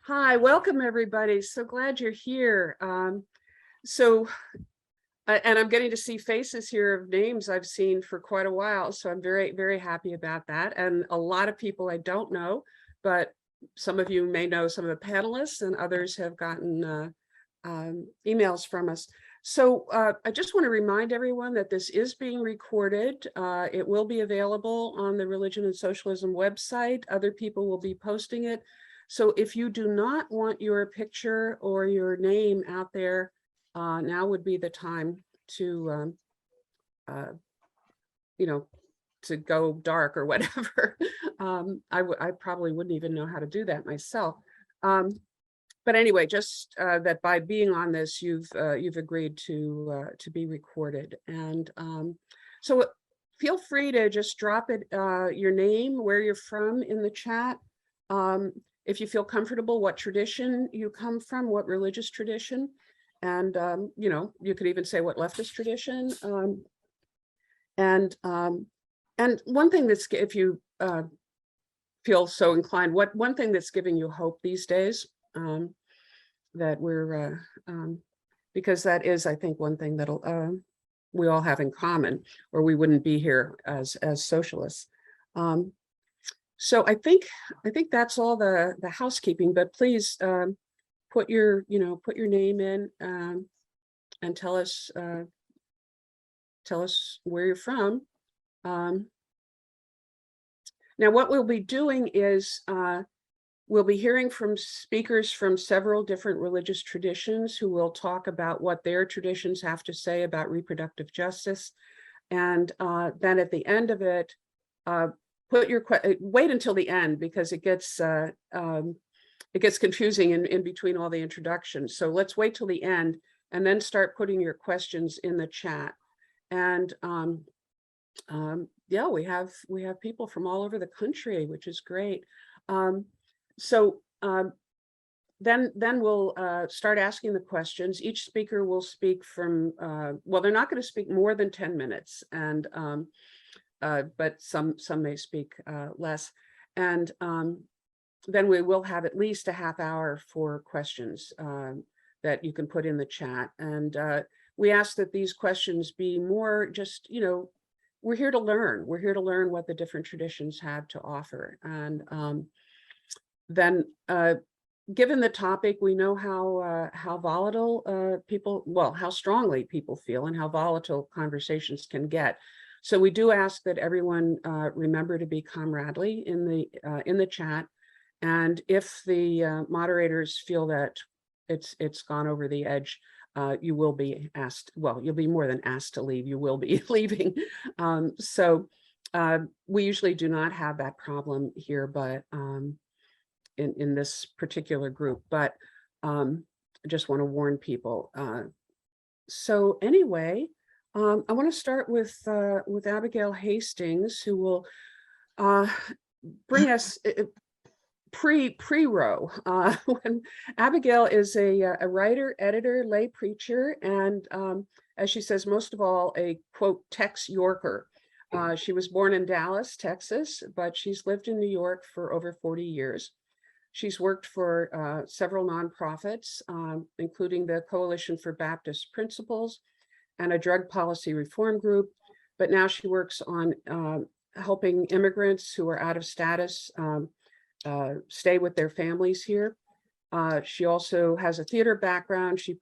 Hi, welcome everybody. So glad you're here. And I'm getting to see faces here of names I've seen for quite a while. So I'm very, very happy about that. And a lot of people I don't know, but some of you may know some of the panelists and others have gotten emails from us. So I just want to remind everyone that this is being recorded. It will be available on the Religion and Socialism website. Other people will be posting it. So if you do not want your picture or your name out there, now would be the time to, to go dark or whatever. I probably wouldn't even know how to do that myself. But anyway, just that by being on this, you've agreed to be recorded, and so feel free to just drop it, your name, where you're from, in the chat. If you feel comfortable, what tradition you come from, what religious tradition, and you could even say what leftist tradition. And one thing that's, if you feel so inclined, one thing that's giving you hope these days, that we're because that is, I think, one thing that'll we all have in common, or we wouldn't be here as socialists. So I think that's all the housekeeping, but please put your name in and tell us where you're from. Now what we'll be doing is we'll be hearing from speakers from several different religious traditions who will talk about what their traditions have to say about reproductive justice. And then at the end of it, wait until the end, because it gets confusing in between all the introductions. So let's wait till the end and then start putting your questions in the chat. And yeah, we have people from all over the country, which is great. Then we'll start asking the questions. Each speaker will speak from, well, they're not going to speak more than 10 minutes, and but some may speak less. And then we will have at least a half hour for questions that you can put in the chat. And we ask that these questions be more just, we're here to learn. We're here to learn what the different traditions have to offer. And then given the topic, we know how volatile how strongly people feel and how volatile conversations can get. So we do ask that everyone remember to be comradely in the chat. And if the moderators feel that it's gone over the edge, you will be asked, well, you'll be more than asked to leave, you will be leaving. So we usually do not have that problem here, but in this particular group, but I just want to warn people. So anyway, I want to start with Abigail Hastings, who will bring us pre-Roe. When Abigail is a writer, editor, lay preacher, and as she says, most of all, a quote Tex Yorker. She was born in Dallas, Texas, but she's lived in New York for over 40 years. She's worked for several nonprofits, including the Coalition for Baptist Principles and a drug policy reform group. But now she works on helping immigrants who are out of status stay with their families here. She also has a theater background. She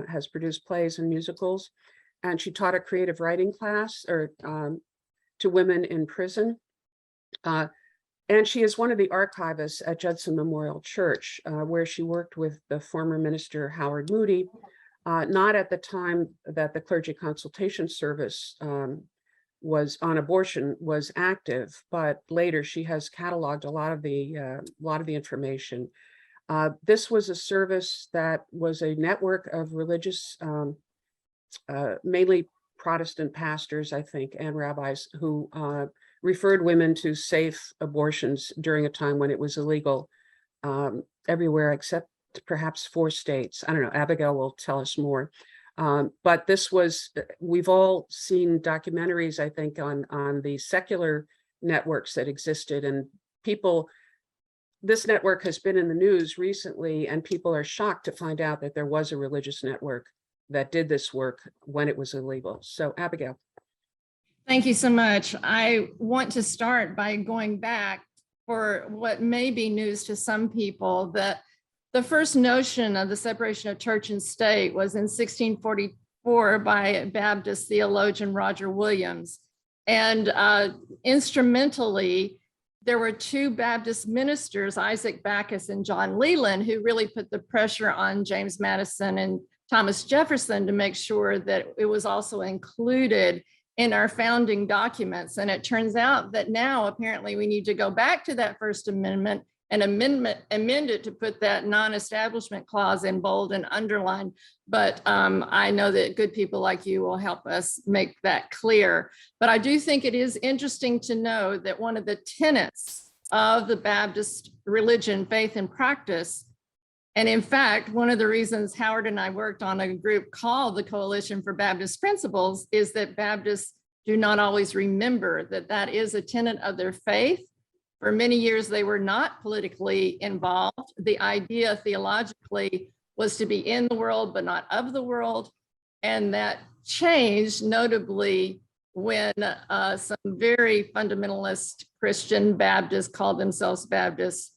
has produced plays and musicals, and she taught a creative writing class to women in prison. And she is one of the archivists at Judson Memorial Church, where she worked with the former minister Howard Moody, not at the time that the clergy consultation service was on abortion was active, but later she has cataloged a lot of the information. This was a service that was a network of religious, mainly Protestant pastors, I think, and rabbis who referred women to safe abortions during a time when it was illegal everywhere except perhaps 4 states. I don't know, Abigail will tell us more. But this was, we've all seen documentaries, I think, on the secular networks that existed, and people, this network has been in the news recently, and people are shocked to find out that there was a religious network that did this work when it was illegal. So, Abigail. Thank you so much. I want to start by going back for what may be news to some people, that the first notion of the separation of church and state was in 1644 by Baptist theologian Roger Williams. And instrumentally, there were two Baptist ministers, Isaac Backus and John Leland, who really put the pressure on James Madison and Thomas Jefferson to make sure that it was also included in our founding documents. And it turns out that now apparently we need to go back to that First Amendment and amend it to put that non-establishment clause in bold and underlined. But I know that good people like you will help us make that clear. But I do think it is interesting to know that one of the tenets of the Baptist religion, faith, and practice, and in fact, one of the reasons Howard and I worked on a group called the Coalition for Baptist Principles is that Baptists do not always remember that that is a tenet of their faith. For many years, they were not politically involved. The idea theologically was to be in the world, but not of the world. And that changed notably when some very fundamentalist Christian Baptists, called themselves Baptists,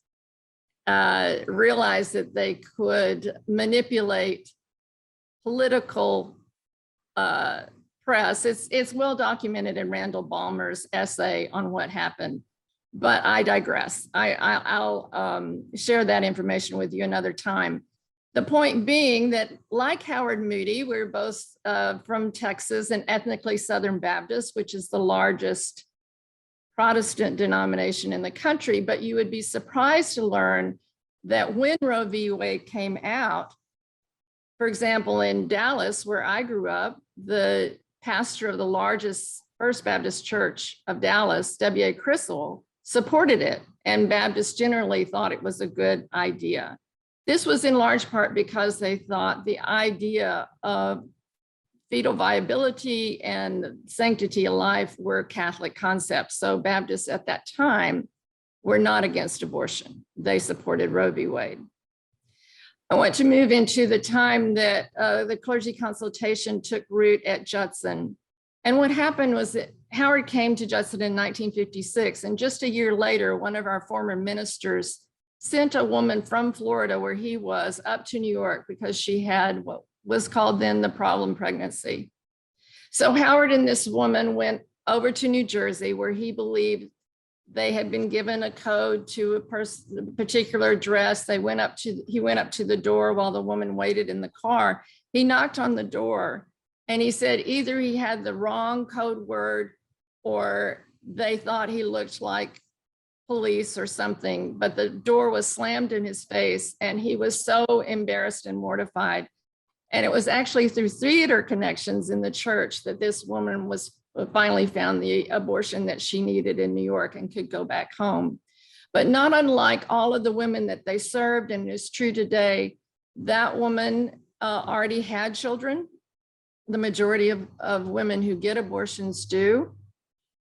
realized that they could manipulate political press. It's well documented in Randall Ballmer's essay on what happened, but I digress. I'll share that information with you another time. The point being that, like Howard Moody, we're both from Texas and ethnically Southern Baptist, which is the largest Protestant denomination in the country, but you would be surprised to learn that when Roe v. Wade came out, for example, in Dallas, where I grew up, the pastor of the largest First Baptist Church of Dallas, W.A. Crissell, supported it, and Baptists generally thought it was a good idea. This was in large part because they thought the idea of fetal viability and sanctity of life were Catholic concepts. So Baptists at that time were not against abortion. They supported Roe v. Wade. I want to move into the time that the clergy consultation took root at Judson. And what happened was that Howard came to Judson in 1956, and just a year later, one of our former ministers sent a woman from Florida, where he was, up to New York because she had what was called then the problem pregnancy. So Howard and this woman went over to New Jersey, where he believed they had been given a code to a particular address. He went up to the door while the woman waited in the car. He knocked on the door and he said either he had the wrong code word or they thought he looked like police or something, but the door was slammed in his face and he was so embarrassed and mortified. And it was actually through theater connections in the church that this woman was finally found the abortion that she needed in New York and could go back home. But not unlike all of the women that they served, and it's true today, that woman already had children. The majority of women who get abortions do.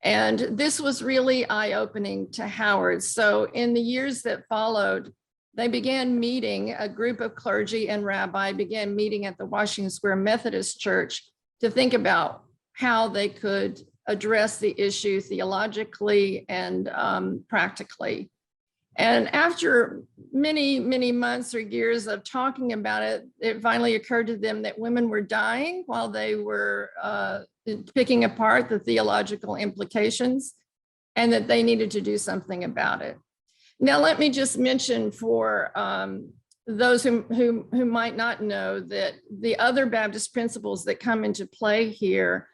And this was really eye-opening to Howard. So in the years that followed, they began meeting, a group of clergy and rabbi began meeting at the Washington Square Methodist Church to think about how they could address the issue theologically and practically. And after many, many months or years of talking about it, it finally occurred to them that women were dying while they were picking apart the theological implications, and that they needed to do something about it. Now, let me just mention for those who might not know that the other Baptist principles that come into play here,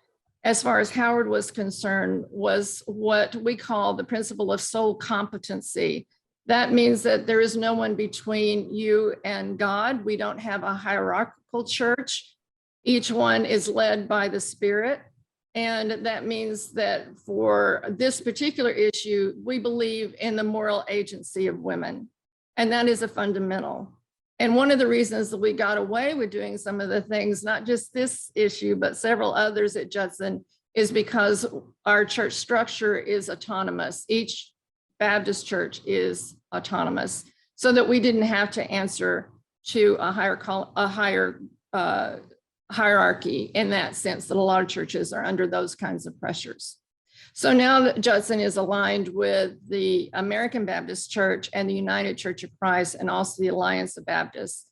as far as Howard was concerned, was what we call the principle of sole competency. That means that there is no one between you and God. We don't have a hierarchical church. Each one is led by the Spirit. And that means that for this particular issue, we believe in the moral agency of women. And that is a fundamental. And one of the reasons that we got away with doing some of the things, not just this issue, but several others at Judson, is because our church structure is autonomous. Each Baptist church is autonomous, so that we didn't have to answer to a higher hierarchy in that sense, that a lot of churches are under those kinds of pressures. So now that Judson is aligned with the American Baptist Church and the United Church of Christ, and also the Alliance of Baptists,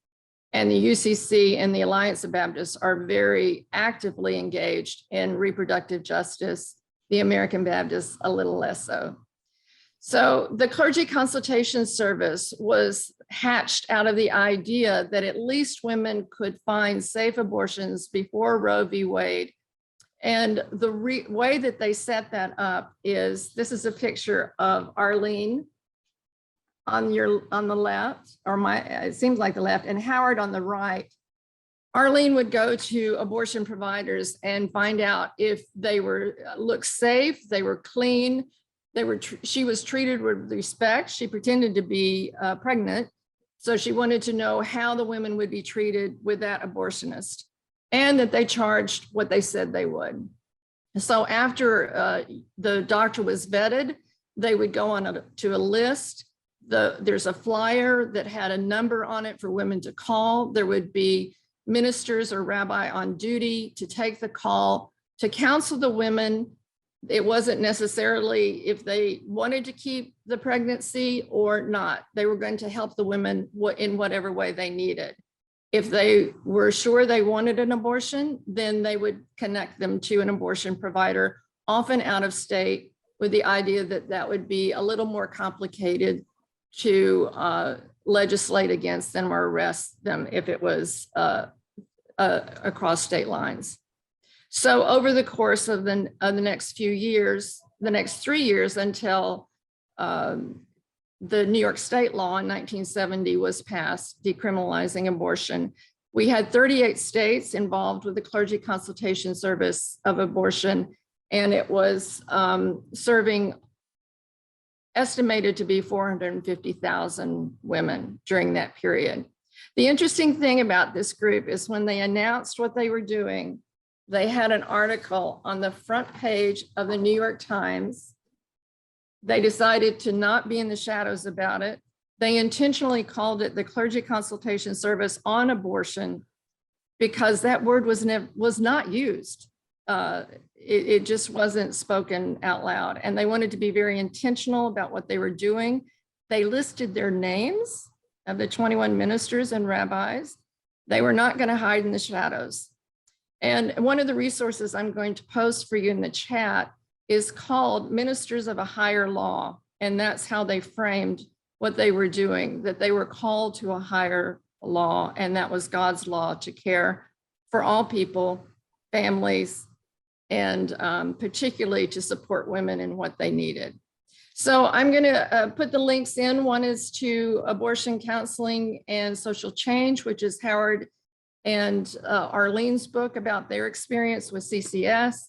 and the UCC and the Alliance of Baptists are very actively engaged in reproductive justice. The American Baptists a little less so. So the clergy consultation service was hatched out of the idea that at least women could find safe abortions before Roe v. Wade. And the way that they set that up is, this is a picture of Arlene on the left, or it seems like the left, and Howard on the right. Arlene would go to abortion providers and find out if they looked safe, they were clean, she was treated with respect. She pretended to be pregnant, so she wanted to know how the women would be treated with that abortionist, and that they charged what they said they would. So after the doctor was vetted, they would go on to a list. There's a flyer that had a number on it for women to call. There would be ministers or rabbi on duty to take the call, to counsel the women. It wasn't necessarily if they wanted to keep the pregnancy or not. They were going to help the women in whatever way they needed. If they were sure they wanted an abortion, then they would connect them to an abortion provider, often out of state, with the idea that that would be a little more complicated to legislate against them or arrest them if it was across state lines. So over the course of the next few years, the next 3 years until the New York state law in 1970 was passed decriminalizing abortion, we had 38 states involved with the clergy consultation service of abortion, and it was serving estimated to be 450,000 women during that period. The interesting thing about this group is when they announced what they were doing, they had an article on the front page of the New York Times. They decided to not be in the shadows about it. They intentionally called it the Clergy Consultation Service on Abortion because that word was not used. It just wasn't spoken out loud. And they wanted to be very intentional about what they were doing. They listed their names of the 21 ministers and rabbis. They were not going to hide in the shadows. And one of the resources I'm going to post for you in the chat is called Ministers of a Higher Law. And that's how they framed what they were doing, that they were called to a higher law, and that was God's law to care for all people, families, and particularly to support women in what they needed. So I'm going to put the links in. One is to Abortion Counseling and Social Change, which is Howard and Arlene's book about their experience with CCS.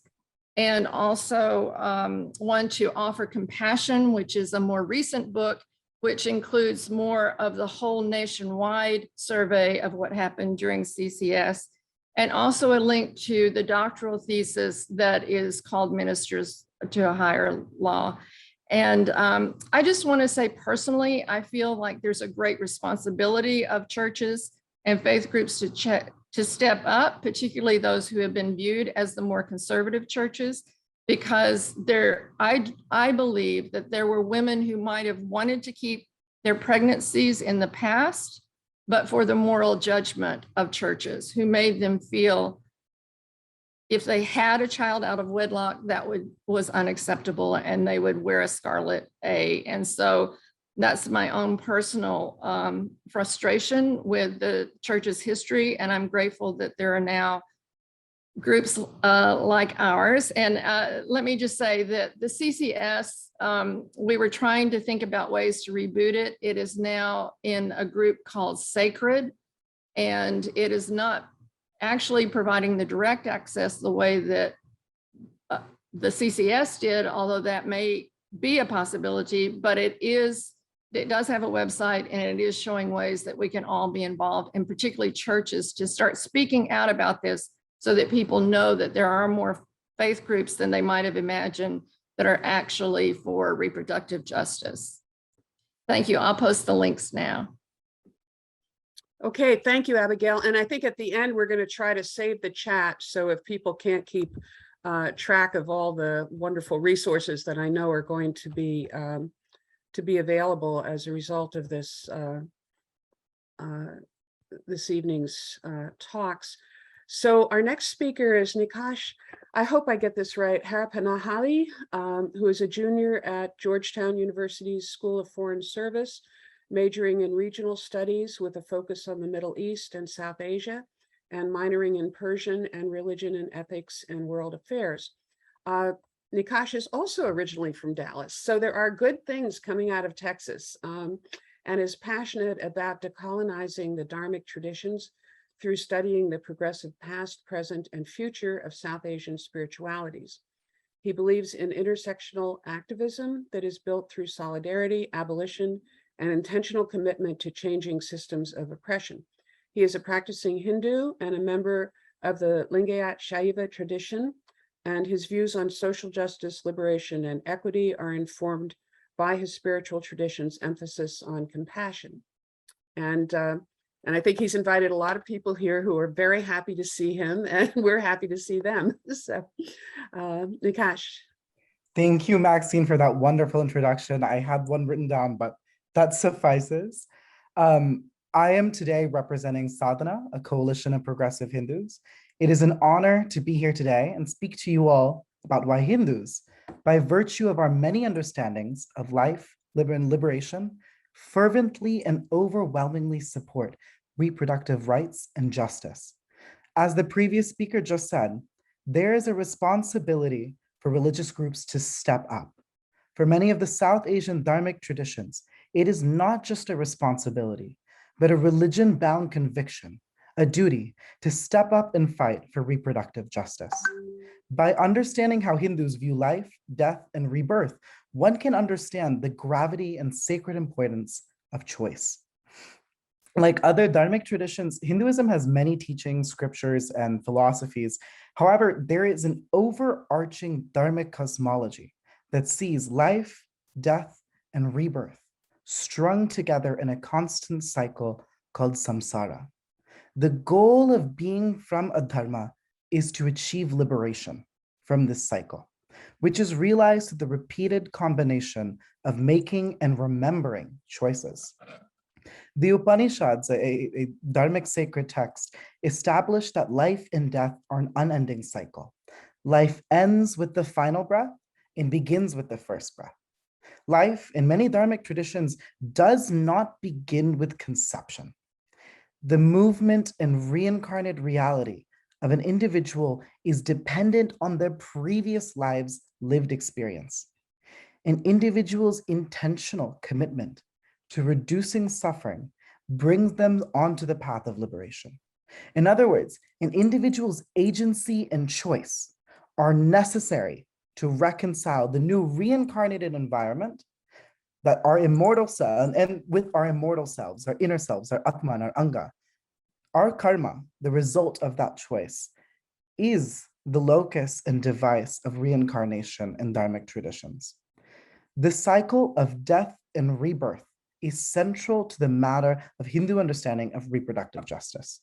And also one to Offer Compassion, which is a more recent book, which includes more of the whole nationwide survey of what happened during CCS. And also a link to the doctoral thesis that is called Ministers to a Higher Law. And I just want to say personally, I feel like there's a great responsibility of churches and faith groups to step up, particularly those who have been viewed as the more conservative churches, because I believe that there were women who might have wanted to keep their pregnancies in the past, but for the moral judgment of churches who made them feel if they had a child out of wedlock, that was unacceptable, and they would wear a scarlet A. And so that's my own personal frustration with the church's history. And I'm grateful that there are now groups like ours. And let me just say that the CCS, we were trying to think about ways to reboot it. It is now in a group called Sacred, and it is not actually providing the direct access the way that the CCS did, although that may be a possibility, but it does have a website, and it is showing ways that we can all be involved, and particularly churches, to start speaking out about this so that people know that there are more faith groups than they might have imagined that are actually for reproductive justice. Thank you. I'll post the links now. Okay, thank you, Abigail. And I think at the end, we're going to try to save the chat. So if people can't keep track of all the wonderful resources that I know are going to be available as a result of this this evening's talks. So our next speaker is Nikash, I hope I get this right, Harapanahali, who is a junior at Georgetown University's School of Foreign Service, majoring in regional studies with a focus on the Middle East and South Asia, and minoring in Persian and religion and ethics and world affairs. Nikash is also originally from Dallas, so there are good things coming out of Texas, and is passionate about decolonizing the Dharmic traditions through studying the progressive past, present, and future of South Asian spiritualities. He believes in intersectional activism that is built through solidarity, abolition, and intentional commitment to changing systems of oppression. He is a practicing Hindu and a member of the Lingayat Shaiva tradition, and his views on social justice, liberation, and equity are informed by his spiritual tradition's emphasis on compassion. And I think he's invited a lot of people here who are very happy to see him, and we're happy to see them. So, Nikash. Thank you, Maxine, for that wonderful introduction. I had one written down, but that suffices. I am today representing Sadhana, a coalition of progressive Hindus. It is an honor to be here today and speak to you all about why Hindus, by virtue of our many understandings of life, and liberation, fervently and overwhelmingly support reproductive rights and justice. As the previous speaker just said, there is a responsibility for religious groups to step up. For many of the South Asian Dharmic traditions, it is not just a responsibility, but a religion-bound conviction, a duty to step up and fight for reproductive justice. By understanding how Hindus view life, death, and rebirth, one can understand the gravity and sacred importance of choice. Like other Dharmic traditions, Hinduism has many teachings, scriptures, and philosophies. However, there is an overarching Dharmic cosmology that sees life, death, and rebirth strung together in a constant cycle called samsara. The goal of being from a dharma is to achieve liberation from this cycle, which is realized through the repeated combination of making and remembering choices. The Upanishads, a Dharmic sacred text, established that life and death are an unending cycle. Life ends with the final breath and begins with the first breath. Life, in many Dharmic traditions, does not begin with conception. The movement and reincarnated reality of an individual is dependent on their previous lives' lived experience. An individual's intentional commitment to reducing suffering brings them onto the path of liberation. In other words, an individual's agency and choice are necessary to reconcile the new reincarnated environment that our immortal self, and with our immortal selves, our inner selves, our Atman, our Anga. Our karma, the result of that choice, is the locus and device of reincarnation in Dharmic traditions. The cycle of death and rebirth is central to the matter of Hindu understanding of reproductive justice.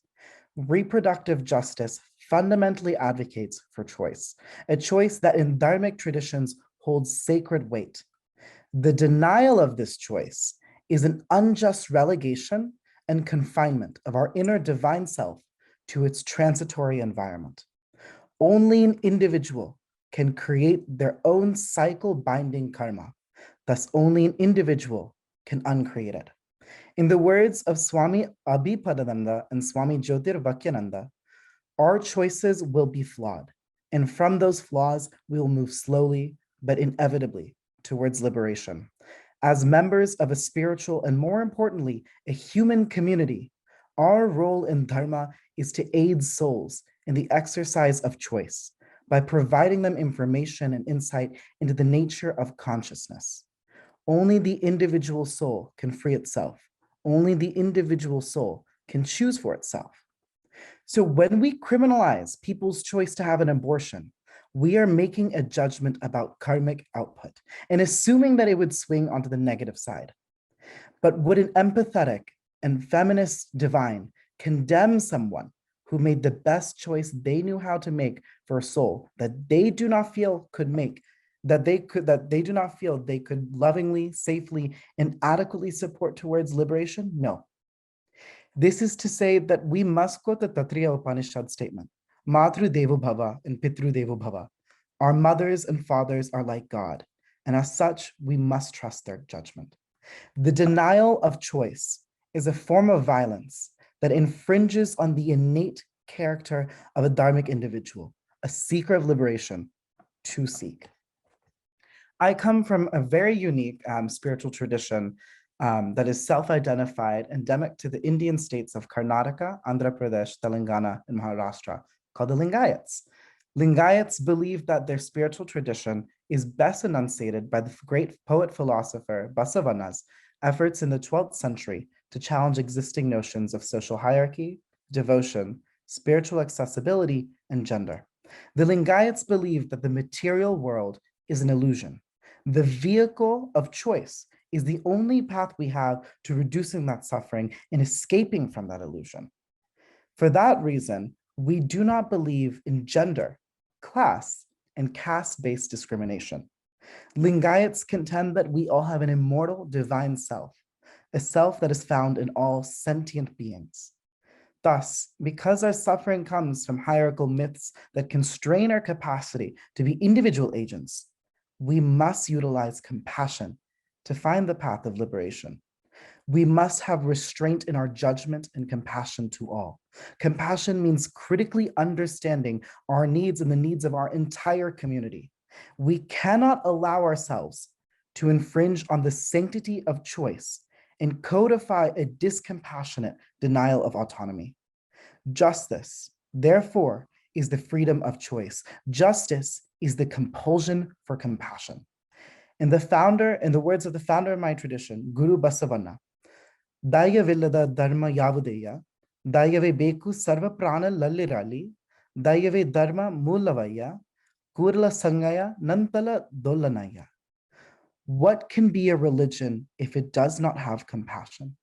Reproductive justice fundamentally advocates for choice, a choice that in Dharmic traditions holds sacred weight. The denial of this choice is an unjust relegation and confinement of our inner divine self to its transitory environment. Only an individual can create their own cycle-binding karma. Thus, only an individual can uncreate it. In the words of Swami Abhipadananda and Swami Jyotirvakyananda, our choices will be flawed, and from those flaws, we will move slowly but inevitably towards liberation. As members of a spiritual and, more importantly, a human community, our role in Dharma is to aid souls in the exercise of choice by providing them information and insight into the nature of consciousness. Only the individual soul can free itself. Only the individual soul can choose for itself. So when we criminalize people's choice to have an abortion, we are making a judgment about karmic output and assuming that it would swing onto the negative side. But would an empathetic and feminist divine condemn someone who made the best choice they knew how to make for a soul that they do not feel could make, that they do not feel they could lovingly, safely, and adequately support towards liberation? No. This is to say that we must quote the Tatriya Upanishad statement, Matru Devo Bhava and Pitru Devo Bhava. Our mothers and fathers are like God, and as such, we must trust their judgment. The denial of choice is a form of violence that infringes on the innate character of a dharmic individual, a seeker of liberation, to seek. I come from a very unique spiritual tradition that is self-identified, endemic to the Indian states of Karnataka, Andhra Pradesh, Telangana, and Maharashtra, called the Lingayats. Lingayats believe that their spiritual tradition is best enunciated by the great poet-philosopher Basavana's efforts in the 12th century to challenge existing notions of social hierarchy, devotion, spiritual accessibility, and gender. The Lingayats believe that the material world is an illusion. The vehicle of choice is the only path we have to reducing that suffering and escaping from that illusion. For that reason, we do not believe in gender, class, and caste-based discrimination. Lingayats contend that we all have an immortal divine self, a self that is found in all sentient beings. Thus, because our suffering comes from hierarchical myths that constrain our capacity to be individual agents, we must utilize compassion to find the path of liberation. We must have restraint in our judgment and compassion to all. Compassion means critically understanding our needs and the needs of our entire community. We cannot allow ourselves to infringe on the sanctity of choice and codify a discompassionate denial of autonomy. Justice, therefore, is the freedom of choice. Justice is the compulsion for compassion. In the words of the founder of my tradition, Guru Basavana, Dayavillada dharma yavudeya, Dayave beku sarva prana lallirali, Dayave dharma mulavaya, Kurla sangaya nantala dolanaya. What can be a religion if it does not have compassion?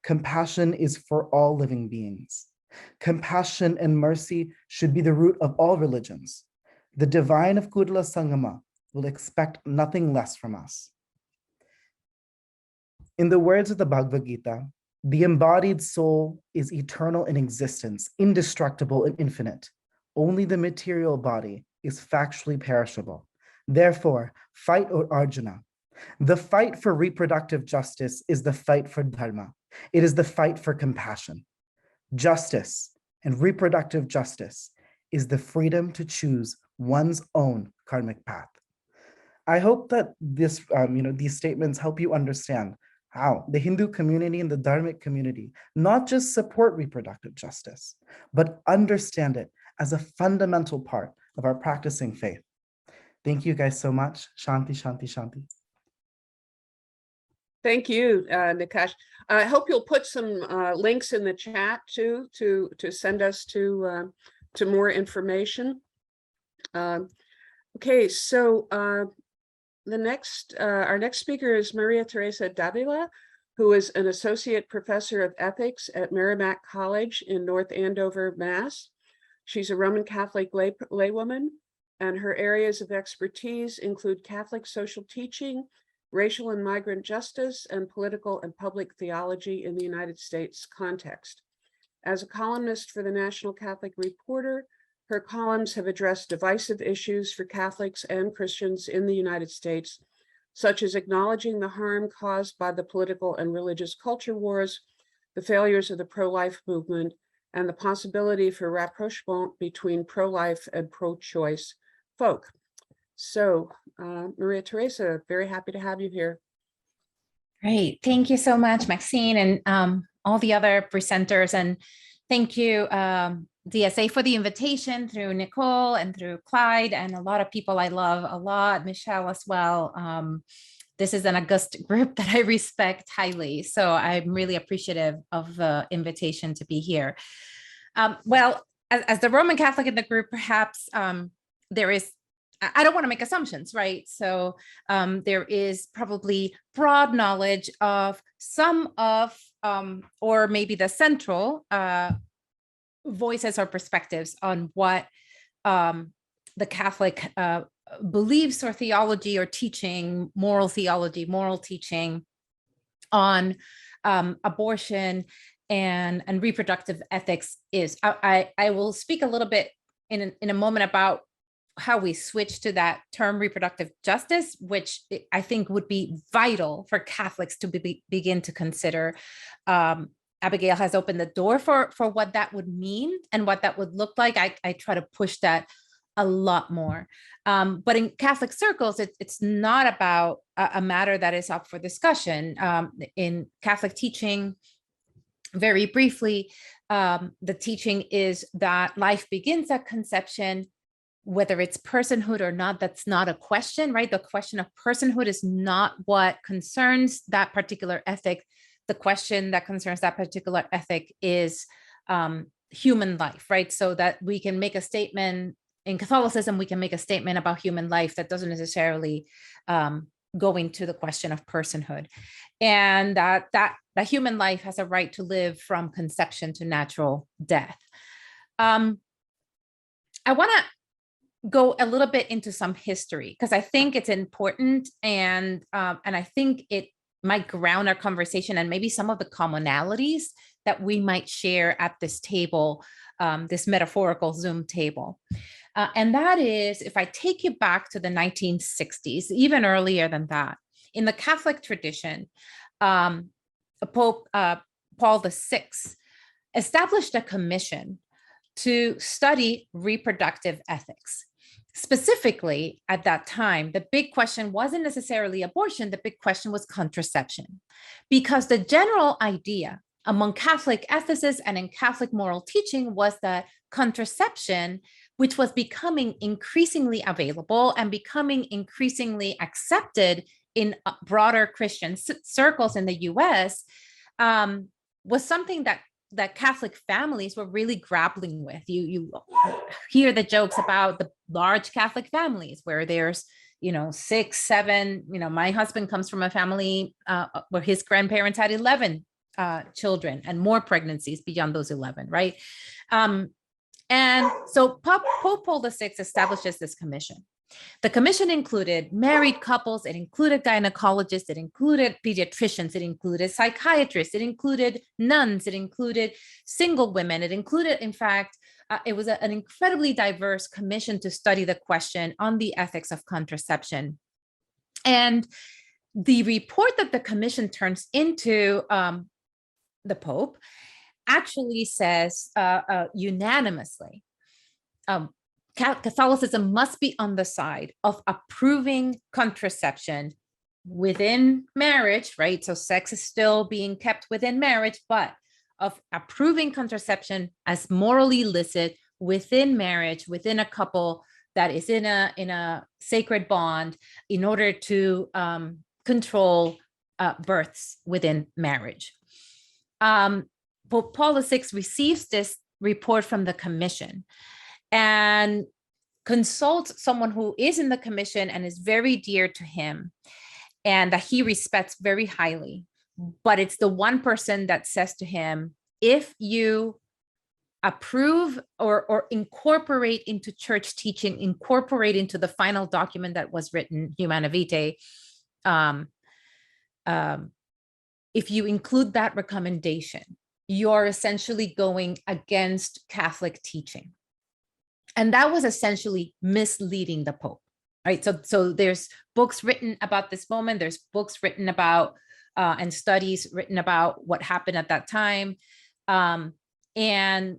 Compassion is for all living beings. Compassion and mercy should be the root of all religions. The divine of Kurla Sangama will expect nothing less from us. In the words of the Bhagavad Gita, the embodied soul is eternal in existence, indestructible and infinite. Only the material body is factually perishable. Therefore, fight, O Arjuna. The fight for reproductive justice is the fight for dharma. It is the fight for compassion. Justice and reproductive justice is the freedom to choose one's own karmic path. I hope that these statements help you understand how the Hindu community and the Dharmic community not just support reproductive justice, but understand it as a fundamental part of our practicing faith. Thank you guys so much. Shanti, Shanti, Shanti. Thank you, Nikesh. I hope you'll put some links in the chat too to send us to more information. Okay, so our next speaker is Maria Teresa Davila, who is an associate professor of ethics at Merrimack College in North Andover, Mass. She's a Roman Catholic laywoman, and her areas of expertise include Catholic social teaching, racial and migrant justice, and political and public theology in the United States context. As a columnist for the National Catholic Reporter, her columns have addressed divisive issues for Catholics and Christians in the United States, such as acknowledging the harm caused by the political and religious culture wars, the failures of the pro-life movement, and the possibility for rapprochement between pro-life and pro-choice folk. So, Maria Teresa, very happy to have you here. Great. Thank you so much, Maxine, and all the other presenters. And thank you, DSA, for the invitation through Nicole and through Clyde, and a lot of people I love a lot, Michelle as well. This is an august group that I respect highly. So I'm really appreciative of the invitation to be here. Well, as the Roman Catholic in the group, perhaps there is I don't want to make assumptions, right? So there is probably broad knowledge of some of, or maybe the central voices or perspectives on what the Catholic beliefs or theology or teaching, moral theology, moral teaching on abortion and reproductive ethics is. I will speak a little bit in a moment about how we switch to that term reproductive justice, which I think would be vital for Catholics to begin to consider. Abigail has opened the door for what that would mean and what that would look like. I try to push that a lot more. But in Catholic circles, it's not about a matter that is up for discussion. In Catholic teaching, very briefly, the teaching is that life begins at conception. Whether it's personhood or not, that's not a question, right? The question of personhood is not what concerns that particular ethic. The question that concerns that particular ethic is human life, right? So that we can make a statement in Catholicism, we can make a statement about human life that doesn't necessarily go into the question of personhood. And that human life has a right to live from conception to natural death. I want to go a little bit into some history because I think it's important, and I think it might ground our conversation and maybe some of the commonalities that we might share at this table, this metaphorical Zoom table. And that is, if I take you back to the 1960s, even earlier than that, in the Catholic tradition, Pope Paul VI established a commission to study reproductive ethics. Specifically, at that time, the big question wasn't necessarily abortion, the big question was contraception. Because the general idea among Catholic ethicists and in Catholic moral teaching was that contraception, which was becoming increasingly available and becoming increasingly accepted in broader Christian circles in the US, was something that Catholic families were really grappling with. You hear the jokes about the large Catholic families where there's, 6, 7, my husband comes from a family where his grandparents had 11 children and more pregnancies beyond those 11, right? And so Pope Paul VI establishes this commission. The commission included married couples, it included gynecologists, it included pediatricians, it included psychiatrists, it included nuns, it included single women, it included, in fact, it was an incredibly diverse commission to study the question on the ethics of contraception. And the report that the commission turns into the Pope actually says unanimously, Catholicism must be on the side of approving contraception within marriage, right? So sex is still being kept within marriage, but of approving contraception as morally illicit within marriage, within a couple that is in a sacred bond in order to control births within marriage. Pope Paul VI receives this report from the commission and consults someone who is in the commission and is very dear to him and that he respects very highly. But it's the one person that says to him, if you approve or incorporate into church teaching, incorporate into the final document that was written, Humanae Vitae, if you include that recommendation, you're essentially going against Catholic teaching. And that was essentially misleading the Pope, right? So there's books written about this moment. There's books written about and studies written about what happened at that time. And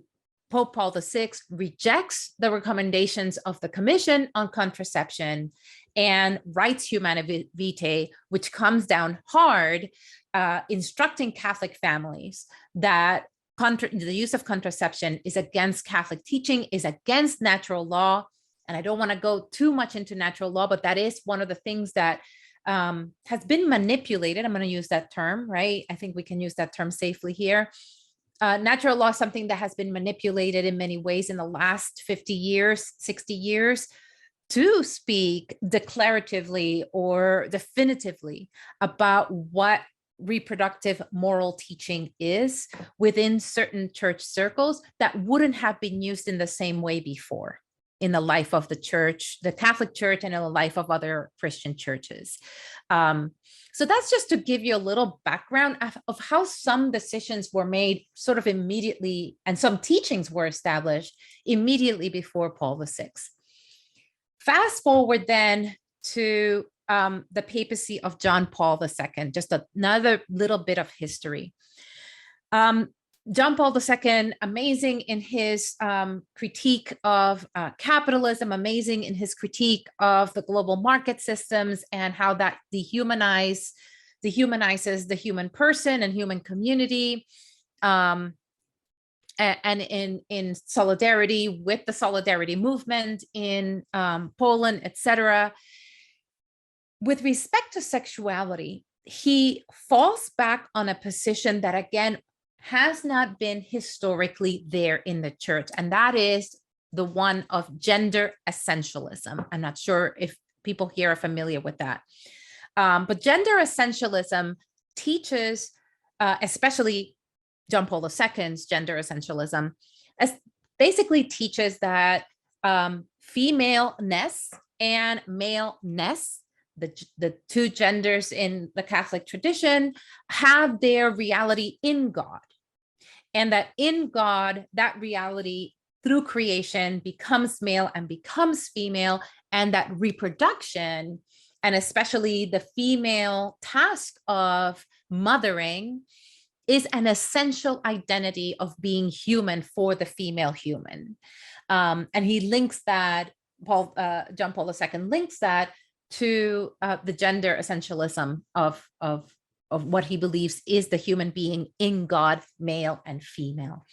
Pope Paul VI rejects the recommendations of the Commission on Contraception and writes Humanae Vitae, which comes down hard, instructing Catholic families that the use of contraception is against Catholic teaching, is against natural law. And I don't want to go too much into natural law, but that is one of the things that has been manipulated. I'm going to use that term, right? I think we can use that term safely here. Natural law is something that has been manipulated in many ways in the last 50 years, 60 years to speak declaratively or definitively about what reproductive moral teaching is within certain church circles that wouldn't have been used in the same way before in the life of the church, the Catholic Church, and in the life of other Christian churches. So that's just to give you a little background of how some decisions were made sort of immediately, and some teachings were established immediately before Paul VI. Fast forward then to the papacy of John Paul II, just another little bit of history. John Paul II, amazing in his critique of capitalism, amazing in his critique of the global market systems and how that dehumanizes the human person and human community, and in solidarity with the solidarity movement in Poland, etc. With respect to sexuality, he falls back on a position that, again, has not been historically there in the church, and that is the one of gender essentialism. I'm not sure if people here are familiar with that. But gender essentialism teaches, especially John Paul II's gender essentialism, basically teaches that femaleness and maleness, the two genders in the Catholic tradition, have their reality in God. And that in God, that reality through creation becomes male and becomes female, and that reproduction, and especially the female task of mothering, is an essential identity of being human for the female human. And he links that, John Paul II links that to the gender essentialism of what he believes is the human being in God, male and female.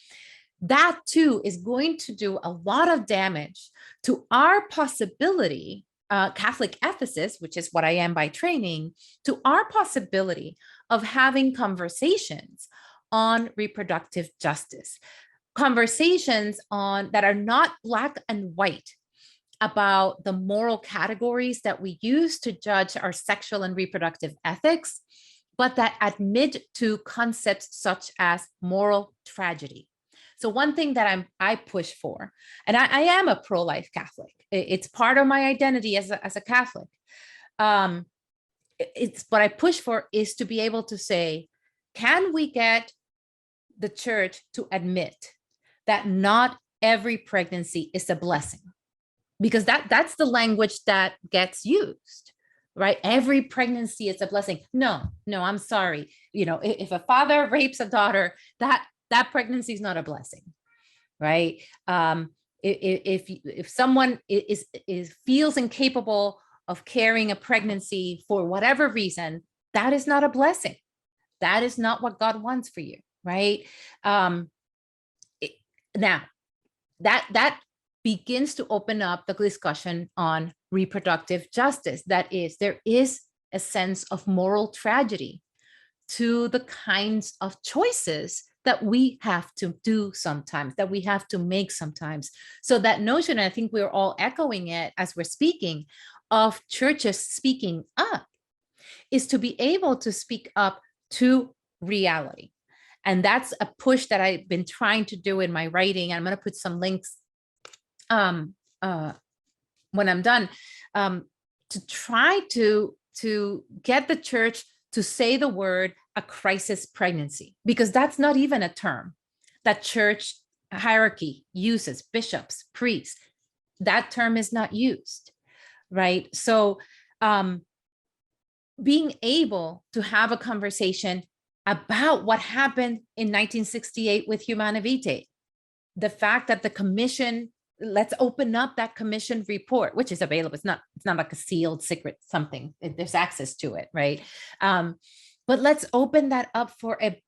That too is going to do a lot of damage to our possibility, Catholic ethicist, which is what I am by training, to our possibility of having conversations on reproductive justice, conversations that are not black and white about the moral categories that we use to judge our sexual and reproductive ethics, but that admit to concepts such as moral tragedy. So one thing that I push for, and I am a pro-life Catholic. It's part of my identity as a Catholic. It's what I push for is to be able to say, can we get the church to admit that not every pregnancy is a blessing? Because that's the language that gets used, right? Every pregnancy is a blessing. No, I'm sorry. If a father rapes a daughter, that pregnancy is not a blessing, right? If someone feels incapable of carrying a pregnancy for whatever reason, that is not a blessing. That is not what God wants for you, right? Now, that begins to open up the discussion on reproductive justice. That is, there is a sense of moral tragedy to the kinds of choices that we have to do sometimes, that we have to make sometimes. So that notion, and I think we're all echoing it as we're speaking, of churches speaking up, is to be able to speak up to reality. And that's a push that I've been trying to do in my writing. I'm going to put some links when I'm done, to try to get the church to say the word a crisis pregnancy, because that's not even a term that church hierarchy uses, bishops, priests. That term is not used, right? So being able to have a conversation about what happened in 1968 with Humanae Vitae, the fact that the commission, let's open up that commission report, which is available. It's not like a sealed secret something. There's access to it, right? But let's open that up for a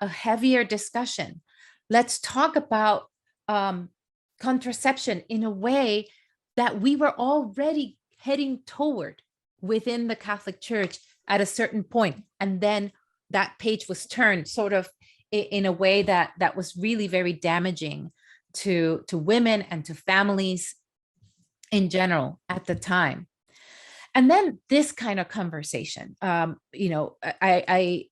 heavier discussion. Let's talk about contraception in a way that we were already heading toward within the Catholic Church at a certain point. And then that page was turned sort of in a way that was really very damaging to women and to families. in general at the time. And then this kind of conversation, I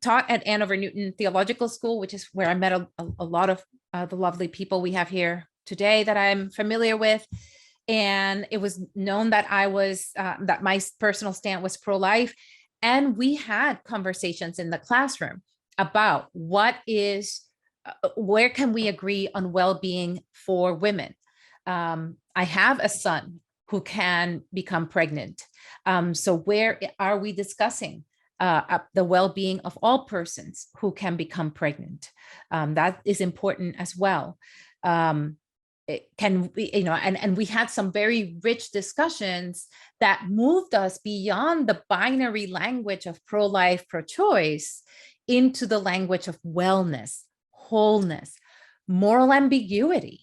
taught at Andover Newton Theological School, which is where I met a lot of the lovely people we have here today that I'm familiar with. And it was known that that my personal stand was pro-life. And we had conversations in the classroom about where can we agree on well-being for women? I have a son who can become pregnant. So where are we discussing the well-being of all persons who can become pregnant? That is important as well. And we had some very rich discussions that moved us beyond the binary language of pro-life, pro-choice into the language of wellness, wholeness, moral ambiguity,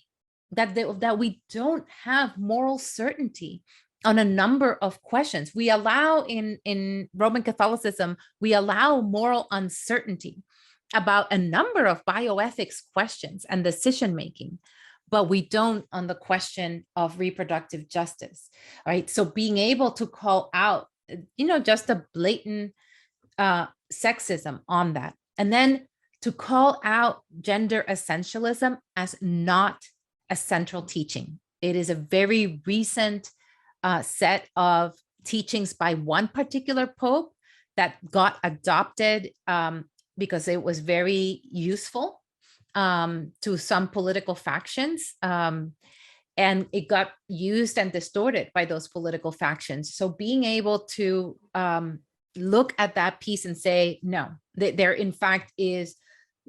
that we don't have moral certainty on a number of questions. We allow in Roman Catholicism, we allow moral uncertainty about a number of bioethics questions and decision-making, but we don't on the question of reproductive justice, right? So being able to call out, just a blatant sexism on that, and then to call out gender essentialism as not a central teaching. It is a very recent set of teachings by one particular pope that got adopted because it was very useful to some political factions. And it got used and distorted by those political factions. So being able to look at that piece and say, no, there in fact is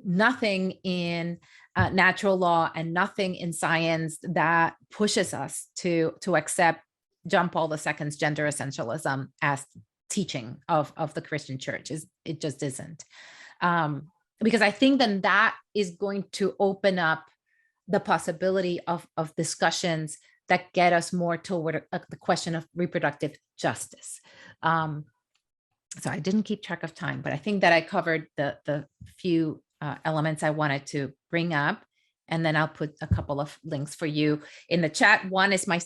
nothing in natural law and nothing in science that pushes us to accept John Paul II's gender essentialism as teaching of the Christian church. It just isn't. Because I think then that is going to open up the possibility of discussions that get us more toward the question of reproductive justice. So I didn't keep track of time, but I think that I covered the few elements I wanted to bring up, and then I'll put a couple of links for you in the chat. One is my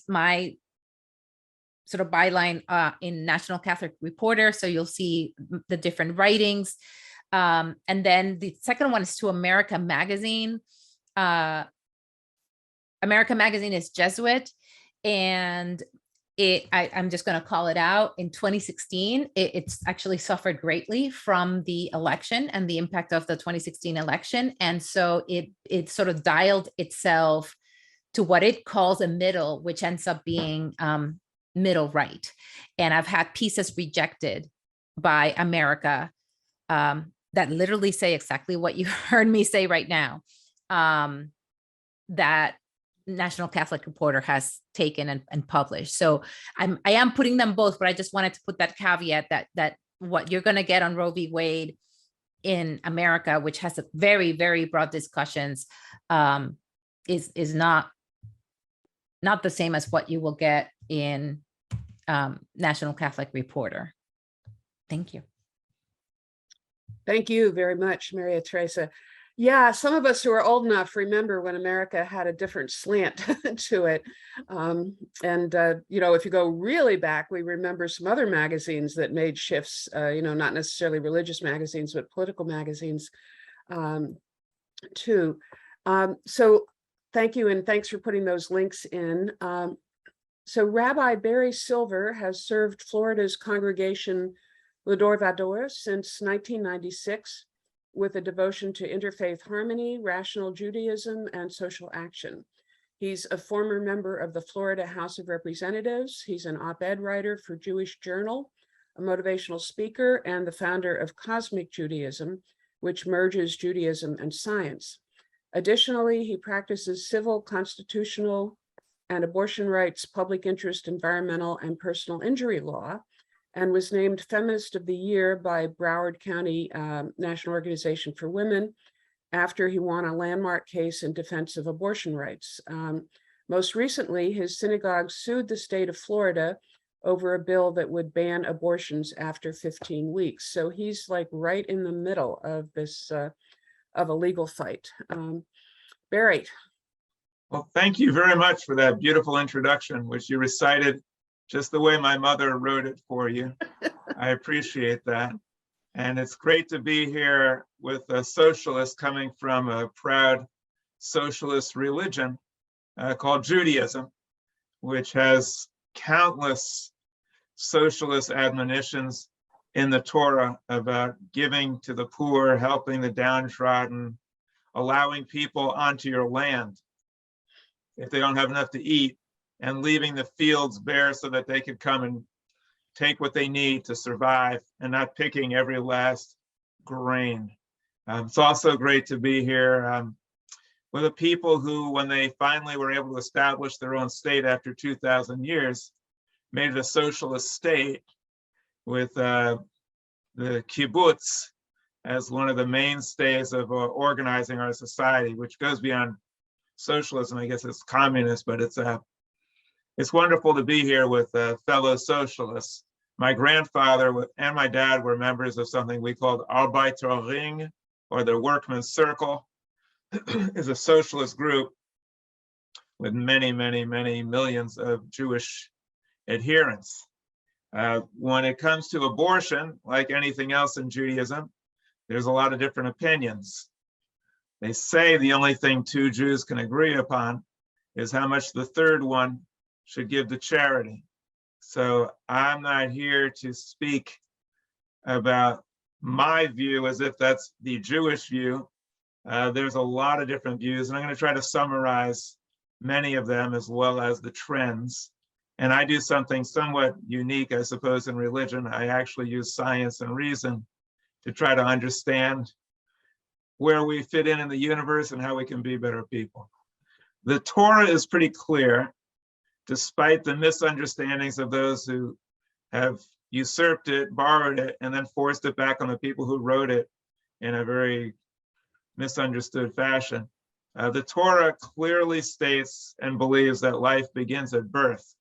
sort of byline in National Catholic Reporter, so you'll see the different writings. And then the second one is to America Magazine. America Magazine is Jesuit, and I'm just going to call it out. In 2016, it's actually suffered greatly from the election and the impact of the 2016 election. And so it sort of dialed itself to what it calls a middle, which ends up being middle right. And I've had pieces rejected by America that literally say exactly what you heard me say right now, that National Catholic Reporter has taken and published. So I am putting them both, but I just wanted to put that caveat that what you're going to get on Roe v. Wade in America, which has a very, very broad discussions, is not the same as what you will get in National Catholic Reporter. Thank you. Thank you very much, Maria Teresa. Yeah, some of us who are old enough remember when America had a different slant to it. If you go really back, we remember some other magazines that made shifts, not necessarily religious magazines, but political magazines too. So thank you, and thanks for putting those links in. So Rabbi Barry Silver has served Florida's congregation L'Adore Vador since 1996. With a devotion to interfaith harmony, rational Judaism, and social action. He's a former member of the Florida House of Representatives. He's an op-ed writer for Jewish Journal, a motivational speaker, and the founder of Cosmic Judaism, which merges Judaism and science. Additionally, he practices civil, constitutional, and abortion rights, public interest, environmental, and personal injury law, and was named Feminist of the Year by Broward County National Organization for Women after he won a landmark case in defense of abortion rights. Most recently, his synagogue sued the state of Florida over a bill that would ban abortions after 15 weeks. So he's like right in the middle of this, of a legal fight. Barry. Well, thank you very much for that beautiful introduction, which you recited just the way my mother wrote it for you. I appreciate that. And it's great to be here with a socialist coming from a proud socialist religion called Judaism, which has countless socialist admonitions in the Torah about giving to the poor, helping the downtrodden, allowing people onto your land if they don't have enough to eat, and leaving the fields bare so that they could come and take what they need to survive, and not picking every last grain. It's also great to be here with a people who, when they finally were able to establish their own state after 2,000 years, made it a socialist state with the kibbutz as one of the mainstays of organizing our society, which goes beyond socialism. I guess it's communist, but it's wonderful to be here with fellow socialists. My grandfather and my dad were members of something we called Arbeiter Ring, or the Workmen's Circle. Is a socialist group with many, many, many millions of Jewish adherents. When it comes to abortion, like anything else in Judaism, there's a lot of different opinions. They say the only thing two Jews can agree upon is how much the third one should give to charity. So I'm not here to speak about my view as if that's the Jewish view. There's a lot of different views, and I'm going to try to summarize many of them as well as the trends. And I do something somewhat unique, I suppose, in religion. I actually use science and reason to try to understand where we fit in the universe and how we can be better people. The Torah is pretty clear, despite the misunderstandings of those who have usurped it, borrowed it, and then forced it back on the people who wrote it in a very misunderstood fashion. The Torah clearly states and believes that life begins at birth.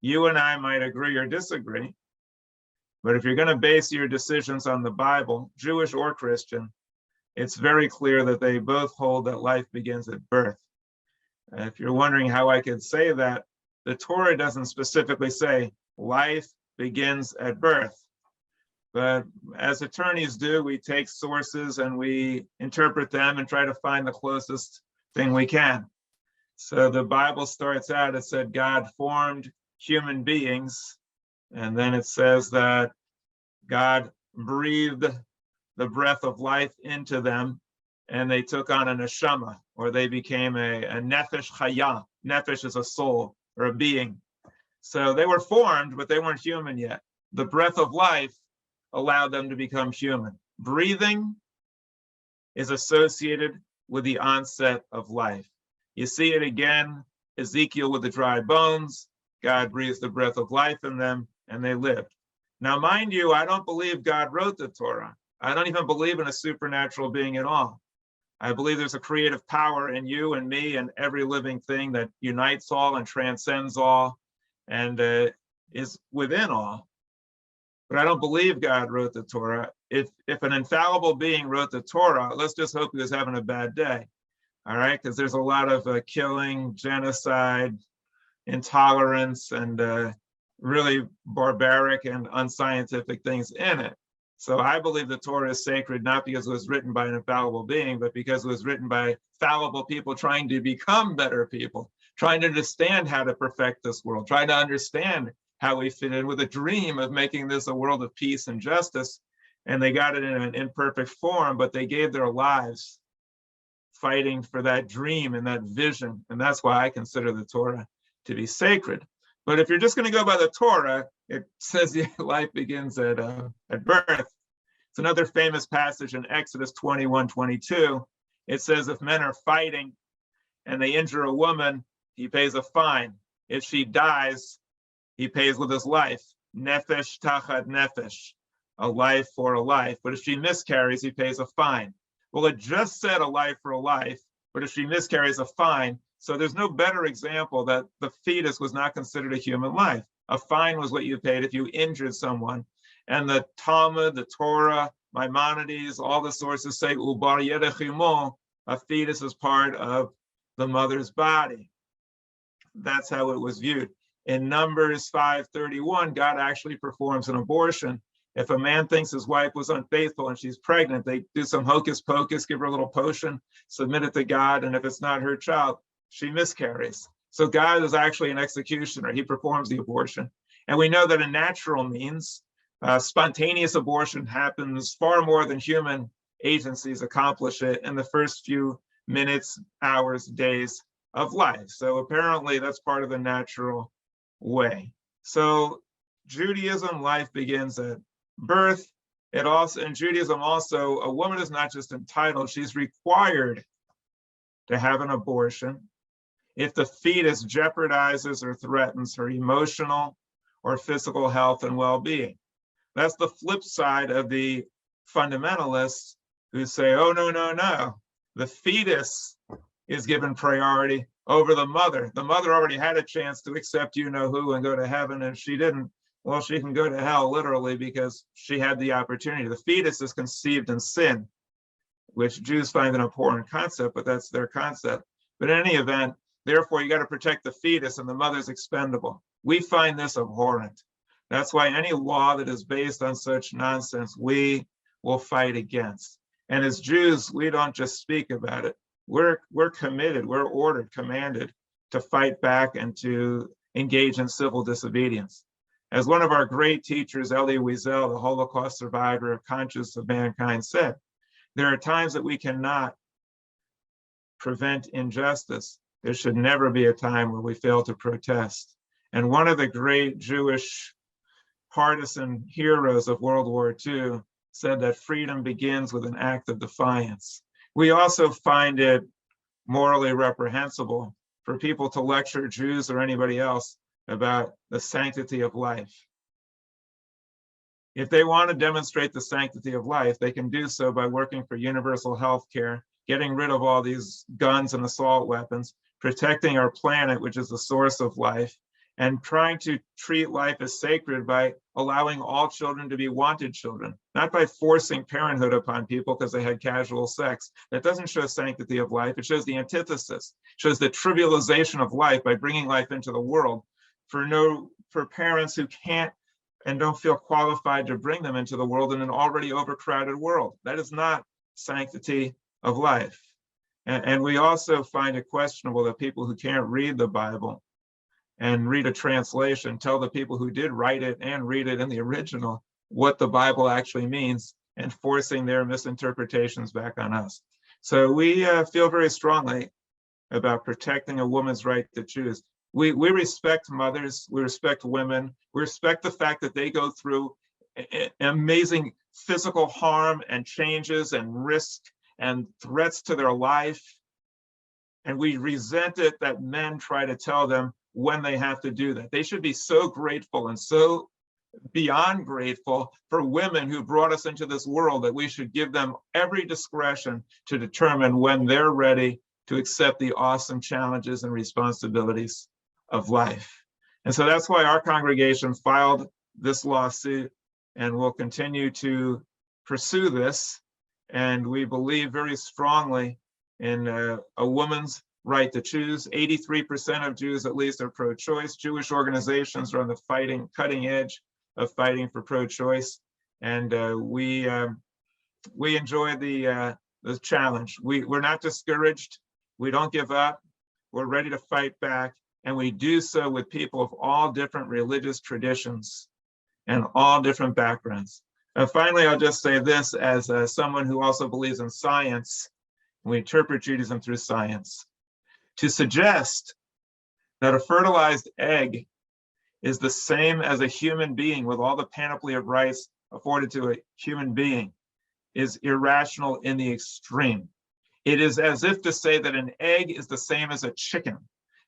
You and I might agree or disagree, but if you're going to base your decisions on the Bible, Jewish or Christian, it's very clear that they both hold that life begins at birth. If you're wondering how I could say that, the Torah doesn't specifically say life begins at birth. But as attorneys do, we take sources and we interpret them and try to find the closest thing we can. So the Bible starts out, it said God formed human beings, and then it says that God breathed the breath of life into them, and they took on a neshama, or they became a nefesh chaya. Nefesh is a soul or a being. So they were formed, but they weren't human yet. The breath of life allowed them to become human. Breathing is associated with the onset of life. You see it again, Ezekiel with the dry bones. God breathes the breath of life in them, and they lived. Now, mind you, I don't believe God wrote the Torah. I don't even believe in a supernatural being at all. I believe there's a creative power in you and me and every living thing that unites all and transcends all and is within all. But I don't believe God wrote the Torah. If an infallible being wrote the Torah, let's just hope he was having a bad day, all right? Because there's a lot of killing, genocide, intolerance, and really barbaric and unscientific things in it. So I believe the Torah is sacred, not because it was written by an infallible being, but because it was written by fallible people trying to become better people, trying to understand how to perfect this world, trying to understand how we fit in with a dream of making this a world of peace and justice. And they got it in an imperfect form, but they gave their lives fighting for that dream and that vision. And that's why I consider the Torah to be sacred. But if you're just going to go by the Torah, it says life begins at birth. It's another famous passage in Exodus 21:22. It says if men are fighting and they injure a woman, he pays a fine. If she dies, he pays with his life. Nefesh tachat nefesh, a life for a life. But if she miscarries, he pays a fine. Well, it just said a life for a life, but if she miscarries, a fine. So there's no better example that the fetus was not considered a human life. A fine was what you paid if you injured someone. And the Talmud, the Torah, Maimonides, all the sources say, Ubar Yedechimo, a fetus is part of the mother's body. That's how it was viewed. In Numbers 5:31, God actually performs an abortion. If a man thinks his wife was unfaithful and she's pregnant, they do some hocus pocus, give her a little potion, submit it to God, and if it's not her child, she miscarries. So God is actually an executioner. He performs the abortion. And we know that in natural means, spontaneous abortion happens far more than human agencies accomplish it in the first few minutes, hours, days of life. So apparently that's part of the natural way. So Judaism, life begins at birth. It also, in Judaism also, a woman is not just entitled, she's required to have an abortion if the fetus jeopardizes or threatens her emotional or physical health and well-being. That's the flip side of the fundamentalists who say, oh, no, no, no. The fetus is given priority over the mother. The mother already had a chance to accept you-know-who and go to heaven, and she didn't. Well, she can go to hell literally because she had the opportunity. The fetus is conceived in sin, which Jews find an abhorrent concept, but that's their concept. But in any event, therefore, you got to protect the fetus and the mother's expendable. We find this abhorrent. That's why any law that is based on such nonsense, we will fight against. And as Jews, we don't just speak about it. We're committed, we're ordered, commanded to fight back and to engage in civil disobedience. As one of our great teachers, Elie Wiesel, the Holocaust survivor of conscience of mankind, said, there are times that we cannot prevent injustice. There should never be a time where we fail to protest. And one of the great Jewish partisan heroes of World War II said that freedom begins with an act of defiance. We also find it morally reprehensible for people to lecture Jews or anybody else about the sanctity of life. If they want to demonstrate the sanctity of life, they can do so by working for universal health care, getting rid of all these guns and assault weapons, protecting our planet, which is the source of life, and trying to treat life as sacred by allowing all children to be wanted children, not by forcing parenthood upon people because they had casual sex. That doesn't show sanctity of life. It shows the antithesis. It shows the trivialization of life by bringing life into the world for parents who can't and don't feel qualified to bring them into the world in an already overcrowded world. That is not sanctity of life. And we also find it questionable that people who can't read the Bible and read a translation tell the people who did write it and read it in the original what the Bible actually means, and forcing their misinterpretations back on us. So we feel very strongly about protecting a woman's right to choose. We respect mothers, we respect women, we respect the fact that they go through amazing physical harm and changes and risk and threats to their life. And we resent it that men try to tell them when they have to do that. They should be so grateful and so beyond grateful for women who brought us into this world that we should give them every discretion to determine when they're ready to accept the awesome challenges and responsibilities of life. And so that's why our congregation filed this lawsuit, and will continue to pursue this. And we believe very strongly in a woman's right to choose. 83% of Jews, at least, are pro-choice. Jewish organizations are on the cutting edge of fighting for pro-choice, and we enjoy the challenge. We're not discouraged. We don't give up. We're ready to fight back, and we do so with people of all different religious traditions and all different backgrounds. And finally, I'll just say this as someone who also believes in science. We interpret Judaism through science. To suggest that a fertilized egg is the same as a human being with all the panoply of rights afforded to a human being is irrational in the extreme. It is as if to say that an egg is the same as a chicken,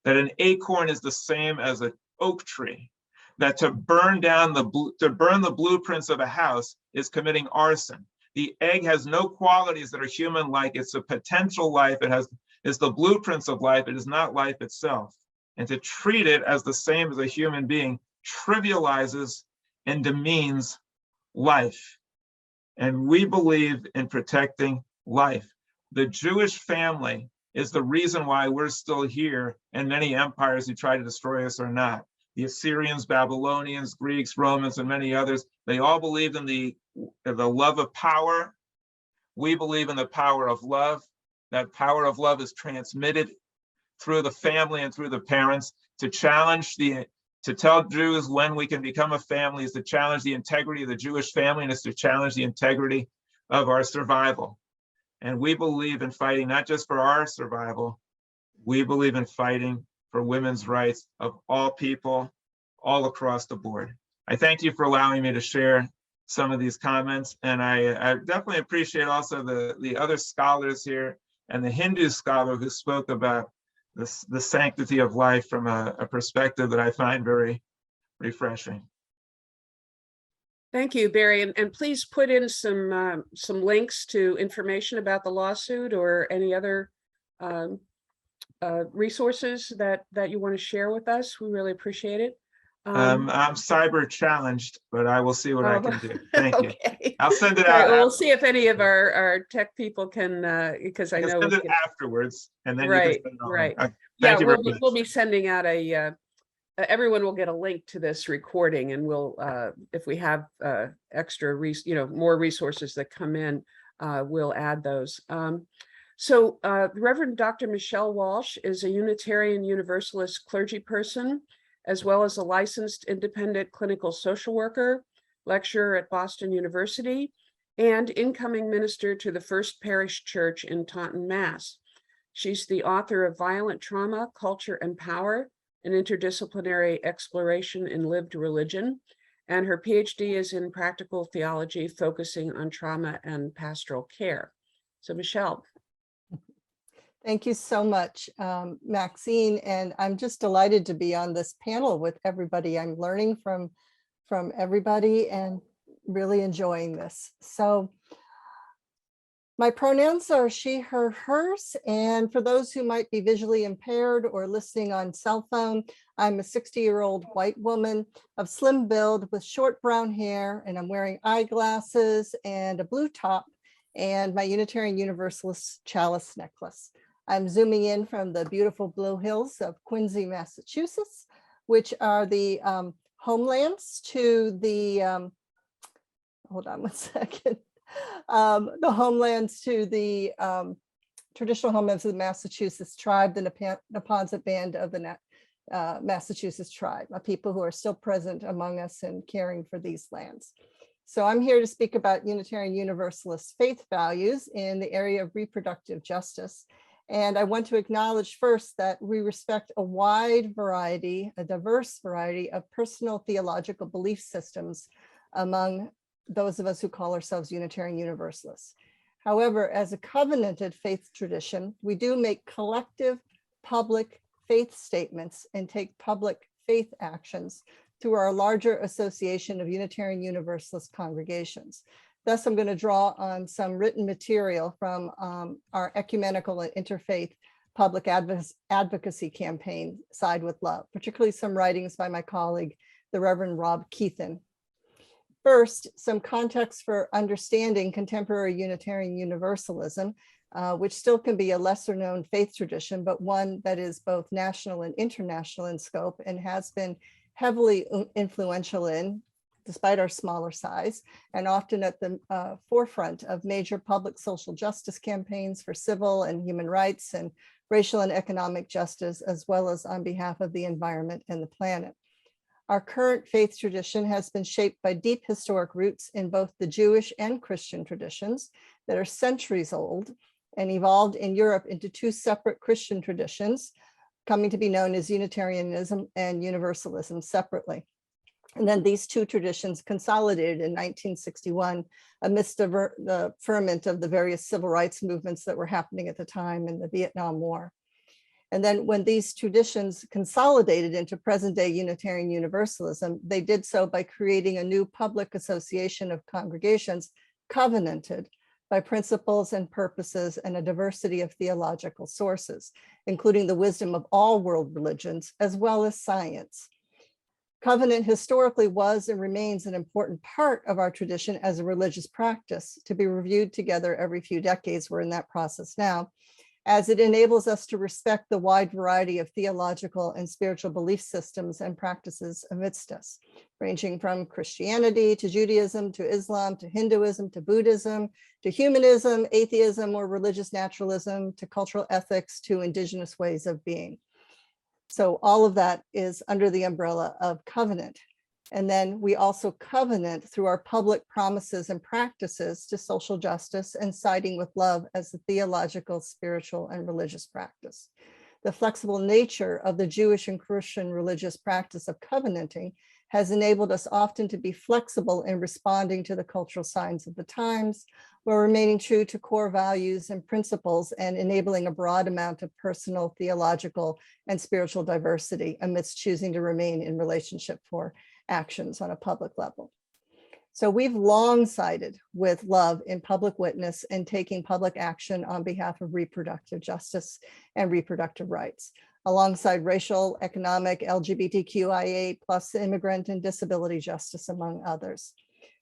that an acorn is the same as an oak tree, that to burn the blueprints of a house is committing arson. The egg has no qualities that are human-like. It's a potential life. It's the blueprints of life. It is not life itself. And to treat it as the same as a human being trivializes and demeans life. And we believe in protecting life. The Jewish family is the reason why we're still here, and many empires who try to destroy us are not. The Assyrians, Babylonians, Greeks, Romans, and many others, they all believed in the love of power. We believe in the power of love. That power of love is transmitted through the family and through the parents. To tell Jews when we can become a family is to challenge the integrity of the Jewish family, and is to challenge the integrity of our survival. And we believe in fighting not just for our survival, we believe in fighting for women's rights of all people, all across the board. I thank you for allowing me to share some of these comments, and I definitely appreciate also the other scholars here and the Hindu scholar who spoke about the sanctity of life from a perspective that I find very refreshing. Thank you, Barry, and please put in some links to information about the lawsuit or any other resources that you want to share with us. We really appreciate it. I'm cyber challenged, but I will see what I can do. Thank you. Okay. I'll send it All right, out. well, we'll see if any of our tech people can, because I know. Send it afterwards, and then Right, you can send it on. right. Thank Yeah, you very much. we'll be sending out everyone will get a link to this recording, and we'll, if we have extra, more resources that come in, we'll add those. So Reverend Dr. Michelle Walsh is a Unitarian Universalist clergy person, as well as a licensed independent clinical social worker, lecturer at Boston University, and incoming minister to the First Parish Church in Taunton, Mass. She's the author of Violent Trauma, Culture and Power, an interdisciplinary exploration in lived religion, and her PhD is in practical theology, focusing on trauma and pastoral care. So Michelle. Thank you so much, Maxine, and I'm just delighted to be on this panel with everybody. I'm learning from everybody and really enjoying this. So my pronouns are she, her, hers, and for those who might be visually impaired or listening on cell phone, I'm a 60-year-old white woman of slim build with short brown hair, and I'm wearing eyeglasses and a blue top and my Unitarian Universalist chalice necklace. I'm zooming in from the beautiful Blue Hills of Quincy, Massachusetts, which are the homelands to the, hold on one second, the homelands to the traditional homelands of the Massachusetts tribe, the Neponset Band of the Massachusetts tribe, a people who are still present among us and caring for these lands. So I'm here to speak about Unitarian Universalist faith values in the area of reproductive justice. And I want to acknowledge first that we respect a wide variety, a diverse variety of personal theological belief systems among those of us who call ourselves Unitarian Universalists. However, as a covenanted faith tradition, we do make collective public faith statements and take public faith actions through our larger association of Unitarian Universalist congregations. Thus, I'm going to draw on some written material from our ecumenical and interfaith public advocacy campaign, Side with Love, particularly some writings by my colleague, the Reverend Rob Keithan. First, some context for understanding contemporary Unitarian Universalism, which still can be a lesser known faith tradition, but one that is both national and international in scope and has been heavily influential in, despite our smaller size, and often at the forefront of major public social justice campaigns for civil and human rights and racial and economic justice, as well as on behalf of the environment and the planet. Our current faith tradition has been shaped by deep historic roots in both the Jewish and Christian traditions that are centuries old and evolved in Europe into two separate Christian traditions, coming to be known as Unitarianism and Universalism separately. And then these two traditions consolidated in 1961 amidst the ferment of the various civil rights movements that were happening at the time in the Vietnam War. And then when these traditions consolidated into present-day Unitarian Universalism, they did so by creating a new public association of congregations covenanted by principles and purposes and a diversity of theological sources, including the wisdom of all world religions, as well as science. Covenant historically was and remains an important part of our tradition as a religious practice to be reviewed together every few decades. We're in that process now. as it enables us to respect the wide variety of theological and spiritual belief systems and practices amidst us, ranging from Christianity to Judaism to Islam to Hinduism to Buddhism to humanism, atheism, or religious naturalism to cultural ethics to indigenous ways of being. So all of that is under the umbrella of covenant. And then we also covenant through our public promises and practices to social justice and siding with love as a theological, spiritual, and religious practice. The flexible nature of the Jewish and Christian religious practice of covenanting has enabled us often to be flexible in responding to the cultural signs of the times, while remaining true to core values and principles and enabling a broad amount of personal, theological, and spiritual diversity amidst choosing to remain in relationship for actions on a public level. So we've long sided with love in public witness and taking public action on behalf of reproductive justice and reproductive rights, alongside racial, economic, LGBTQIA+ immigrant and disability justice, among others.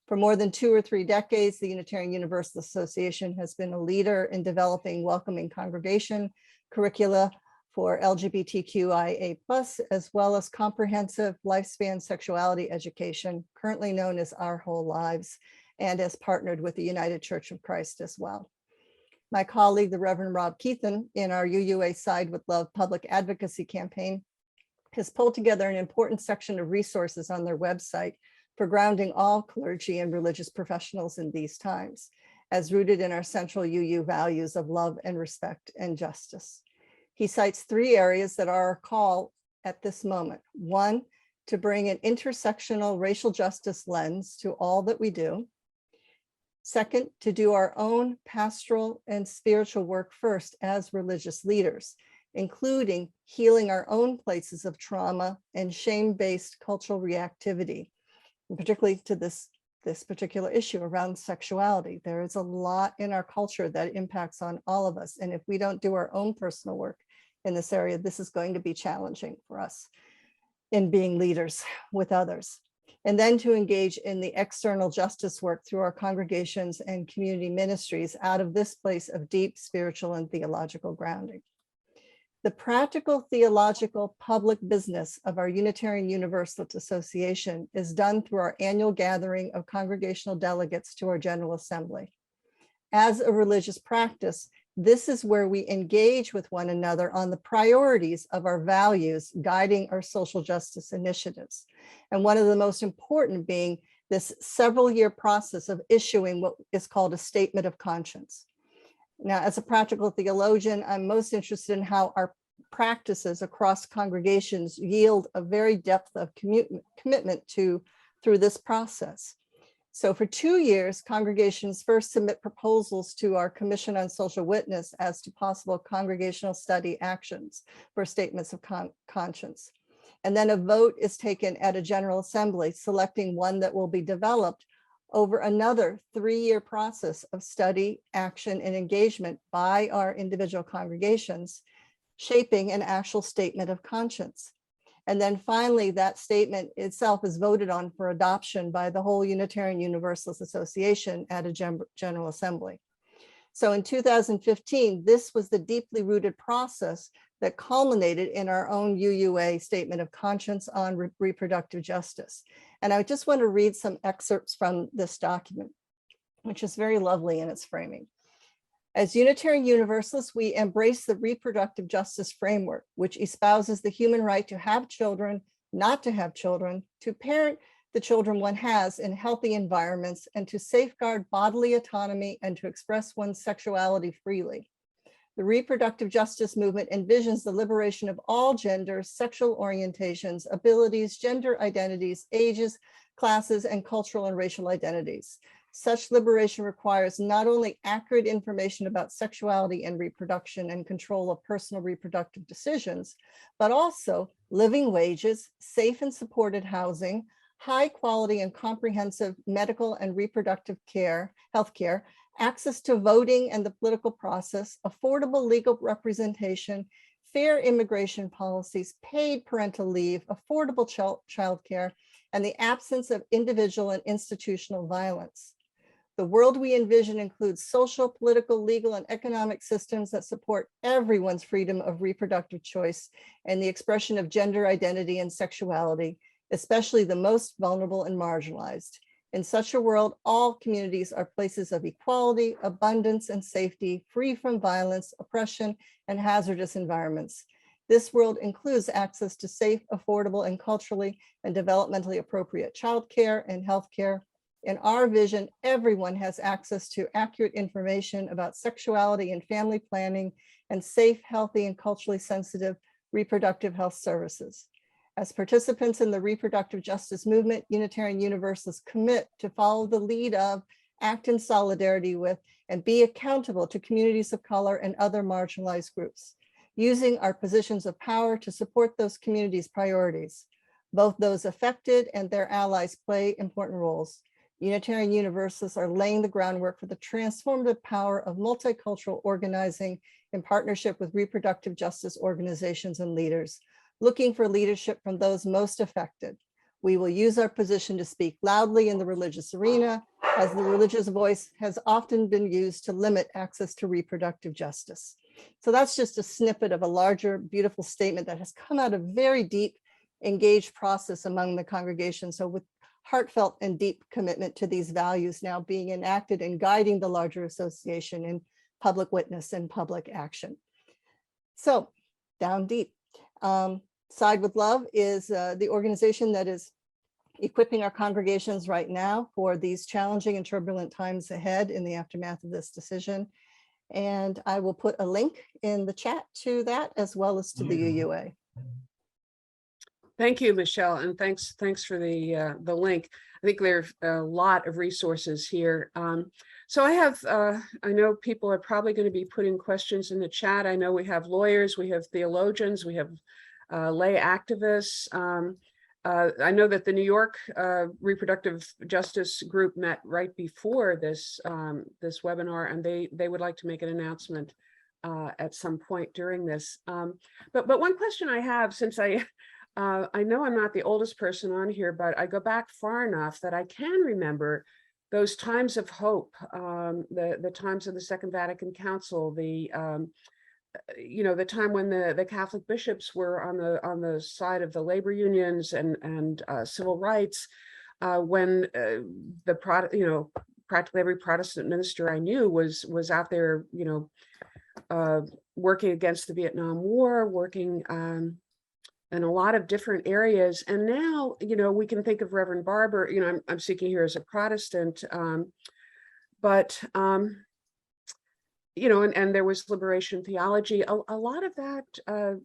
For more than 2 or 3 decades, the Unitarian Universalist Association has been a leader in developing welcoming congregation curricula for LGBTQIA+, as well as comprehensive lifespan sexuality education, currently known as Our Whole Lives, and has partnered with the United Church of Christ as well. My colleague, the Reverend Rob Keithan, in our UUA Side with Love public advocacy campaign, has pulled together an important section of resources on their website for grounding all clergy and religious professionals in these times, as rooted in our central UU values of love and respect and justice. He cites 3 areas that are our call at this moment. 1, to bring an intersectional racial justice lens to all that we do. 2nd, to do our own pastoral and spiritual work first as religious leaders, including healing our own places of trauma and shame-based cultural reactivity, and particularly to this particular issue around sexuality. There is a lot in our culture that impacts on all of us. And if we don't do our own personal work in this area, this is going to be challenging for us in being leaders with others. And then to engage in the external justice work through our congregations and community ministries out of this place of deep spiritual and theological grounding. The practical theological public business of our Unitarian Universalist Association is done through our annual gathering of congregational delegates to our General Assembly. As a religious practice, this is where we engage with one another on the priorities of our values guiding our social justice initiatives. And one of the most important being this several-year process of issuing what is called a statement of conscience. Now, as a practical theologian, I'm most interested in how our practices across congregations yield a very depth of commitment through this process. So for 2 years, congregations first submit proposals to our Commission on Social Witness as to possible congregational study actions for statements of conscience. And then a vote is taken at a General Assembly, selecting one that will be developed over another 3-year process of study, action, and engagement by our individual congregations, shaping an actual statement of conscience. And then finally, that statement itself is voted on for adoption by the whole Unitarian Universalist Association at a General Assembly. So in 2015, this was the deeply rooted process that culminated in our own UUA statement of conscience on reproductive justice. And I just want to read some excerpts from this document, which is very lovely in its framing. As Unitarian Universalists, we embrace the reproductive justice framework, which espouses the human right to have children, not to have children, to parent the children one has in healthy environments, and to safeguard bodily autonomy and to express one's sexuality freely. The reproductive justice movement envisions the liberation of all genders, sexual orientations, abilities, gender identities, ages, classes, and cultural and racial identities. Such liberation requires not only accurate information about sexuality and reproduction and control of personal reproductive decisions, but also living wages, safe and supported housing, high quality and comprehensive medical and reproductive care, healthcare, access to voting and the political process, affordable legal representation, fair immigration policies, paid parental leave, affordable childcare, and the absence of individual and institutional violence. The world we envision includes social, political, legal, and economic systems that support everyone's freedom of reproductive choice and the expression of gender identity and sexuality, especially the most vulnerable and marginalized. In such a world, all communities are places of equality, abundance, and safety, free from violence, oppression, and hazardous environments. This world includes access to safe, affordable, and culturally and developmentally appropriate childcare and healthcare. In our vision, everyone has access to accurate information about sexuality and family planning and safe, healthy, and culturally sensitive reproductive health services. As participants in the reproductive justice movement, Unitarian Universalists commit to follow the lead of, act in solidarity with, and be accountable to communities of color and other marginalized groups, using our positions of power to support those communities' priorities. Both those affected and their allies play important roles. Unitarian Universalists are laying the groundwork for the transformative power of multicultural organizing in partnership with reproductive justice organizations and leaders, looking for leadership from those most affected. We will use our position to speak loudly in the religious arena, as the religious voice has often been used to limit access to reproductive justice. So that's just a snippet of a larger, beautiful statement that has come out of very deep, engaged process among the congregation. So with heartfelt and deep commitment to these values now being enacted and guiding the larger association in public witness and public action. So down deep. Side with Love is the organization that is equipping our congregations right now for these challenging and turbulent times ahead in the aftermath of this decision. And I will put a link in the chat to that as well as to the UUA. Thank you, Michelle, and thanks for the link. I think there are a lot of resources here. So I have, I know people are probably going to be putting questions in the chat. I know we have lawyers, we have theologians, we have lay activists. I know that the New York Reproductive Justice Group met right before this this webinar, and they would like to make an announcement at some point during this. But one question I have, since I know I'm not the oldest person on here, but I go back far enough that I can remember those times of hope, the times of the Second Vatican Council, the the time when the Catholic bishops were on the side of the labor unions and civil rights, when practically every Protestant minister I knew was out there, working against the Vietnam War, working in a lot of different areas. And now, we can think of Reverend Barber, I'm speaking here as a Protestant, but and there was liberation theology, a lot of that,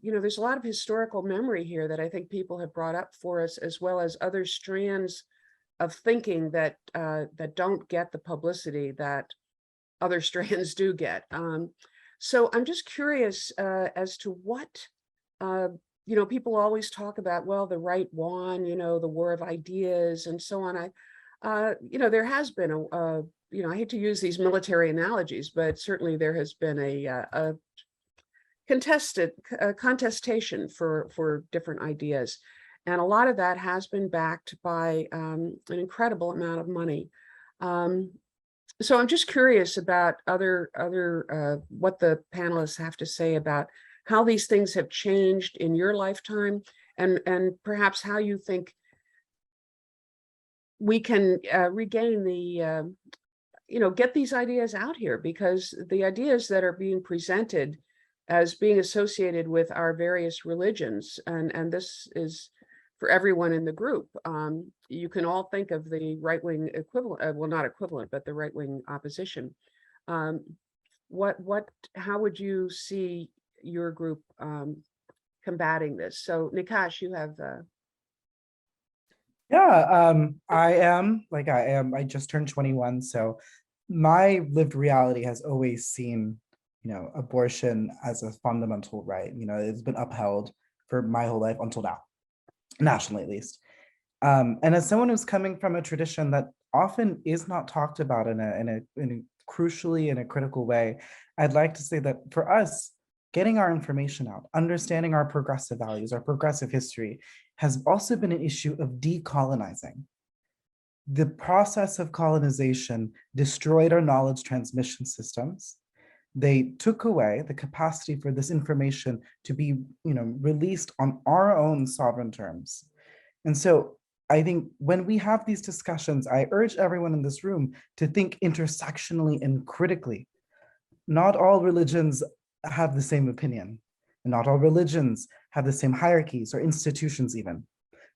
there's a lot of historical memory here that I think people have brought up for us, as well as other strands of thinking that don't get the publicity that other strands do get. So I'm just curious as to what, people always talk about, well, the right won, the war of ideas and so on. There has been I hate to use these military analogies, but certainly there has been a contestation for different ideas. And a lot of that has been backed by an incredible amount of money. So I'm just curious about other what the panelists have to say about how these things have changed in your lifetime, and perhaps how you think we can regain the get these ideas out here, because the ideas that are being presented as being associated with our various religions, and this is for everyone in the group. You can all think of the right-wing equivalent, well, not equivalent, but the right-wing opposition. How would you see your group combating this? So Nikash, you have I just turned 21, so my lived reality has always seen, abortion as a fundamental right. It's been upheld for my whole life until now, nationally at least. And as someone who's coming from a tradition that often is not talked about in a crucially in a critical way, I'd like to say that for us, getting our information out, understanding our progressive values, our progressive history, has also been an issue of decolonizing. The process of colonization destroyed our knowledge transmission systems. They took away the capacity for this information to be, released on our own sovereign terms. And so I think when we have these discussions, I urge everyone in this room to think intersectionally and critically. Not all religions have the same opinion. Not all religions have the same hierarchies or institutions even.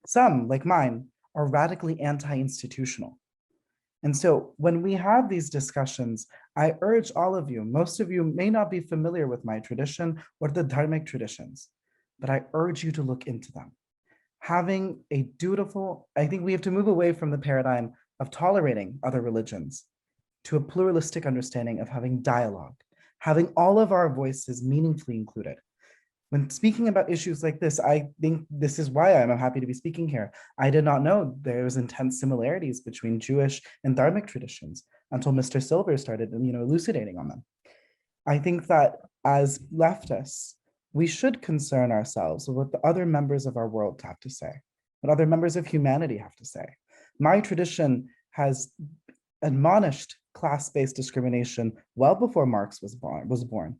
Some, like mine, are radically anti-institutional. And so when we have these discussions, I urge all of you, most of you may not be familiar with my tradition or the dharmic traditions, but I urge you to look into them. Having a dutiful, I think we have to move away from the paradigm of tolerating other religions to a pluralistic understanding of having dialogue, having all of our voices meaningfully included. When speaking about issues like this, I think this is why I'm happy to be speaking here. I did not know there was intense similarities between Jewish and dharmic traditions until Mr. Silver started, elucidating on them. I think that as leftists, we should concern ourselves with what the other members of our world have to say, what other members of humanity have to say. My tradition has admonished class-based discrimination well before Marx was born.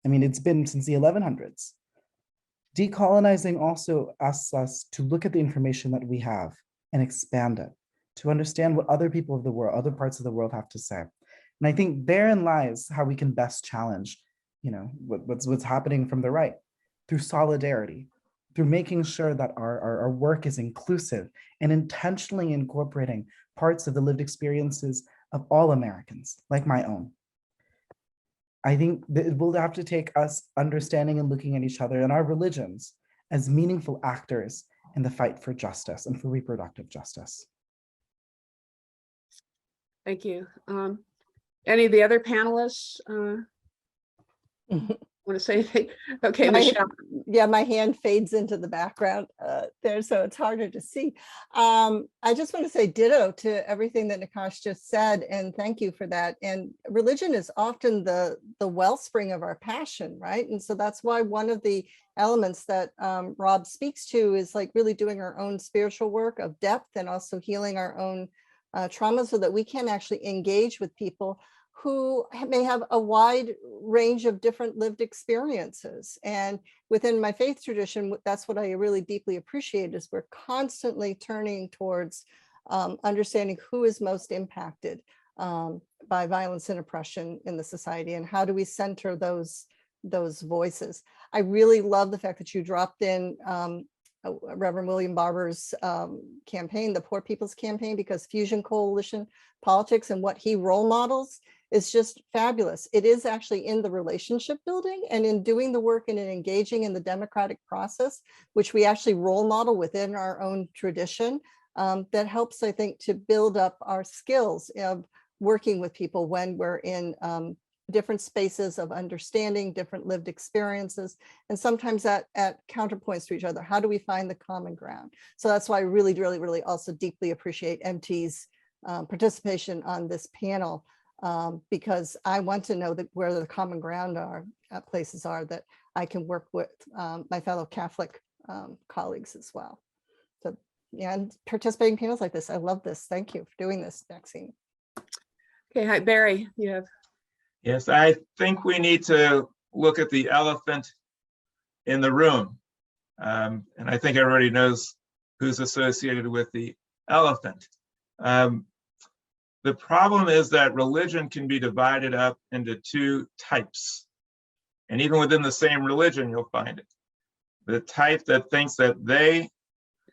I mean, it's been since the 1100s. Decolonizing also asks us to look at the information that we have and expand it, to understand what other people of the world, other parts of the world have to say. And I think therein lies how we can best challenge, what's happening from the right, through solidarity, through making sure that our work is inclusive and intentionally incorporating parts of the lived experiences of all Americans, like my own. I think that it will have to take us understanding and looking at each other and our religions as meaningful actors in the fight for justice and for reproductive justice. Thank you. Any of the other panelists want to say anything? Okay, Michelle. Yeah, my hand fades into the background there, so it's harder to see. I just want to say ditto to everything that Nakash just said, and thank you for that. And religion is often the wellspring of our passion, right? And so that's why one of the elements that Rob speaks to is like really doing our own spiritual work of depth and also healing our own trauma so that we can actually engage with people who may have a wide range of different lived experiences. And within my faith tradition, that's what I really deeply appreciate is we're constantly turning towards understanding who is most impacted by violence and oppression in the society, and how do we center those voices. I really love the fact that you dropped in Reverend William Barber's campaign, the Poor People's Campaign, because Fusion Coalition Politics and what he role models is just fabulous. It is actually in the relationship building and in doing the work and in engaging in the democratic process, which we actually role model within our own tradition, that helps, I think, to build up our skills of working with people when we're in different spaces of understanding, different lived experiences, and sometimes at counterpoints to each other. How do we find the common ground? So that's why I really, really, really also deeply appreciate MT's participation on this panel, because I want to know that where the common ground places are that I can work with my fellow Catholic colleagues as well. So, yeah, and participating in panels like this, I love this. Thank you for doing this, Maxine. Okay, hi, Barry, you have. Yes, I think we need to look at the elephant in the room. And I think everybody knows who's associated with the elephant. The problem is that religion can be divided up into two types. And even within the same religion, you'll find it. The type that thinks that they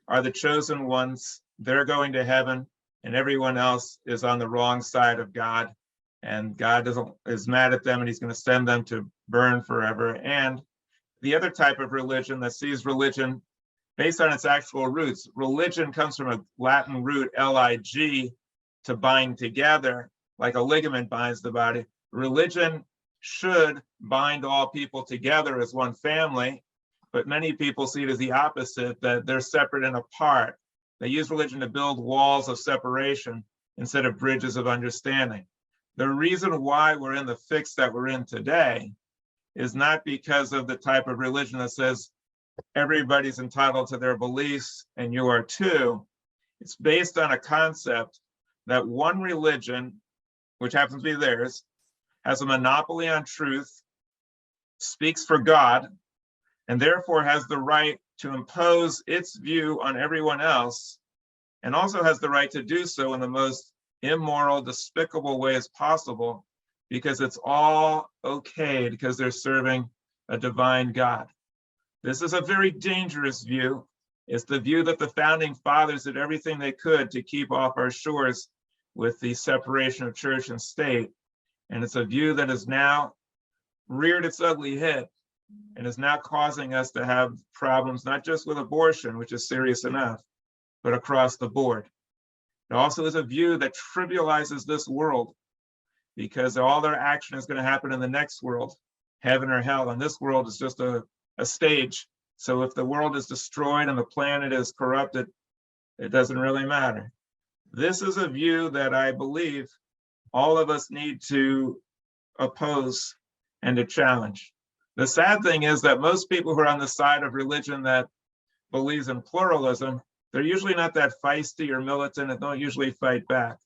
are the chosen ones, they're going to heaven, and everyone else is on the wrong side of God. And God is mad at them and he's going to send them to burn forever. And the other type of religion that sees religion based on its actual roots. Religion comes from a Latin root, lig, to bind together, like a ligament binds the body. Religion should bind all people together as one family, but many people see it as the opposite, that they're separate and apart. They use religion to build walls of separation instead of bridges of understanding. The reason why we're in the fix that we're in today is not because of the type of religion that says everybody's entitled to their beliefs and you are too. It's based on a concept that one religion, which happens to be theirs, has a monopoly on truth, speaks for God, and therefore has the right to impose its view on everyone else, and also has the right to do so in the most immoral, despicable ways possible, because it's all okay, because they're serving a divine God. This is a very dangerous view. It's the view that the founding fathers did everything they could to keep off our shores with the separation of church and state. And it's a view that has now reared its ugly head and is now causing us to have problems, not just with abortion, which is serious enough, but across the board. It also is a view that trivializes this world, because all their action is going to happen in the next world, heaven or hell, and this world is just a stage. So if the world is destroyed and the planet is corrupted, it doesn't really matter. This is a view that I believe all of us need to oppose and to challenge. The sad thing is that most people who are on the side of religion that believes in pluralism, they're usually not that feisty or militant and don't usually fight back.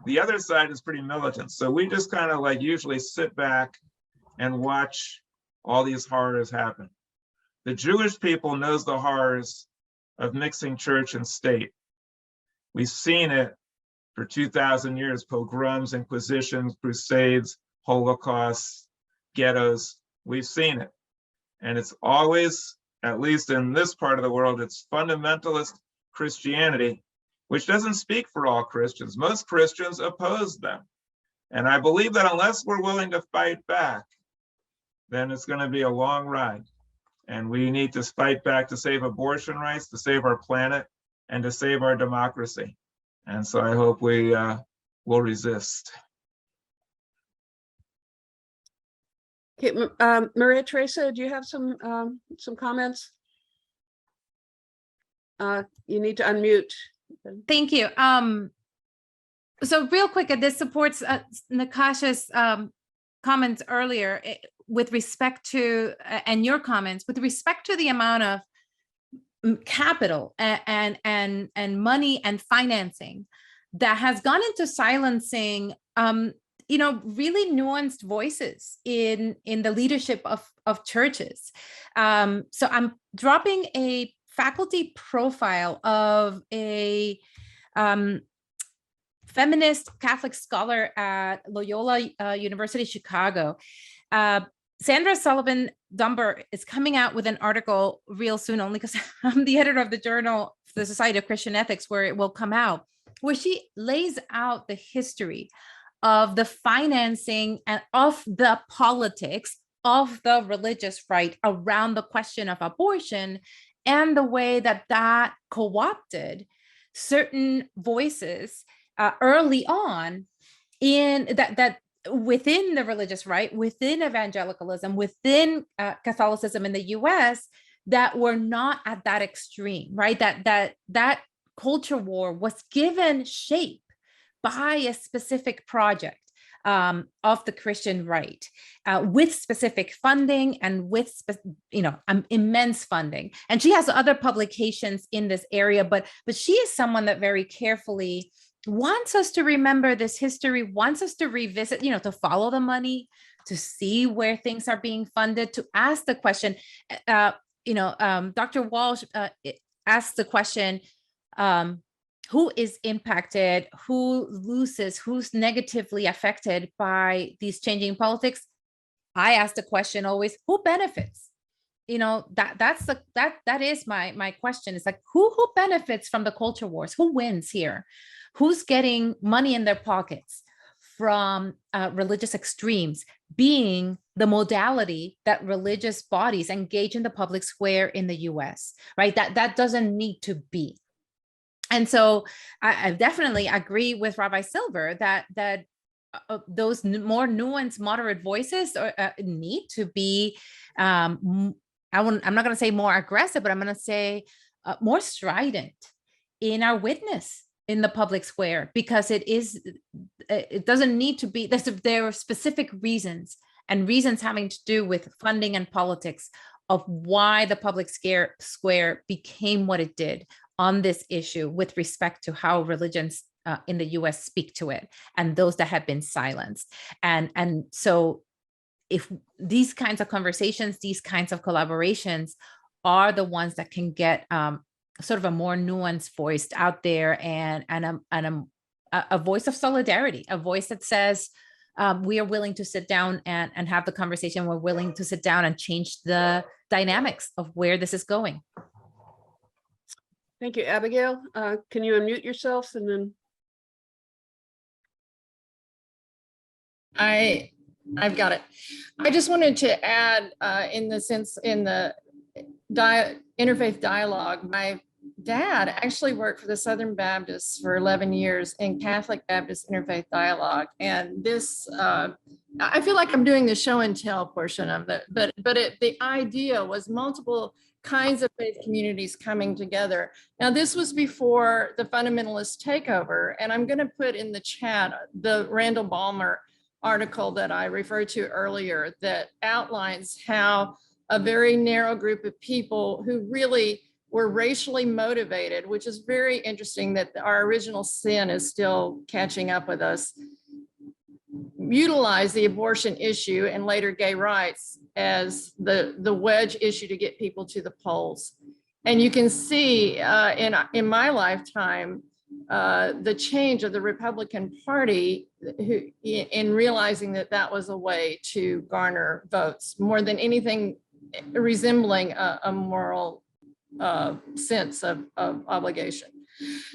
The other side is pretty militant. So we just kind of like usually sit back and watch all these horrors happen. The Jewish people knows the horrors of mixing church and state. We've seen it for 2,000 years, pogroms, inquisitions, crusades, holocausts, ghettos. We've seen it. And it's always, at least in this part of the world, it's fundamentalist Christianity, which doesn't speak for all Christians. Most Christians oppose them. And I believe that unless we're willing to fight back, then it's going to be a long ride. And we need to fight back to save abortion rights, to save our planet, and to save our democracy. And so I hope we will resist. Okay, Maria Teresa, do you have some comments? You need to unmute. Thank you. So real quick, this supports Nakasha's comments earlier with respect to, and your comments, with respect to the amount of capital and money and financing that has gone into silencing really nuanced voices in the leadership of churches. So I'm dropping a faculty profile of a feminist Catholic scholar at Loyola University Chicago. Sandra Sullivan Dunbar is coming out with an article real soon, only because I'm the editor of the journal, the Society of Christian Ethics, where it will come out, where she lays out the history of the financing and of the politics of the religious right around the question of abortion, and the way that that co-opted certain voices early on in that within the religious right, within evangelicalism, within Catholicism in the US, that were not at that extreme, right? That culture war was given shape by a specific project of the Christian right, with specific funding and with immense funding. And she has other publications in this area, but she is someone that very carefully wants us to remember this history, wants us to revisit, to follow the money, to see where things are being funded, to ask the question. Dr. Walsh asked the question, who is impacted, who loses, who's negatively affected by these changing politics? I ask the question always, who benefits? That is my question. It's like, who benefits from the culture wars? Who wins here? Who's getting money in their pockets from religious extremes being the modality that religious bodies engage in the public square in the US, right? That doesn't need to be. And so I definitely agree with Rabbi Silver that those more nuanced, moderate voices need to be, I'm not going to say more aggressive, but I'm going to say more strident in our witness in the public square, because it doesn't need to be, there are specific reasons, and reasons having to do with funding and politics of why the public square became what it did on this issue with respect to how religions in the US speak to it, and those that have been silenced. And so if these kinds of conversations, these kinds of collaborations are the ones that can get sort of a more nuanced voice out there, and a voice of solidarity, a voice that says, we are willing to sit down and have the conversation. We're willing to sit down and change the dynamics of where this is going. Thank you, Abigail. Can you unmute yourself and then? I've got it. I just wanted to add in the interfaith dialogue, my dad actually worked for the Southern Baptists for 11 years in Catholic Baptist Interfaith Dialogue. And this, I feel like I'm doing the show and tell portion of it, but the idea was multiple kinds of faith communities coming together. Now, this was before the fundamentalist takeover, and I'm going to put in the chat the Randall Ballmer article that I referred to earlier that outlines how a very narrow group of people who really were racially motivated, which is very interesting that our original sin is still catching up with us, utilize the abortion issue and later gay rights as the wedge issue to get people to the polls. And you can see in my lifetime, the change of the Republican Party in realizing that that was a way to garner votes more than anything resembling a moral sense of obligation.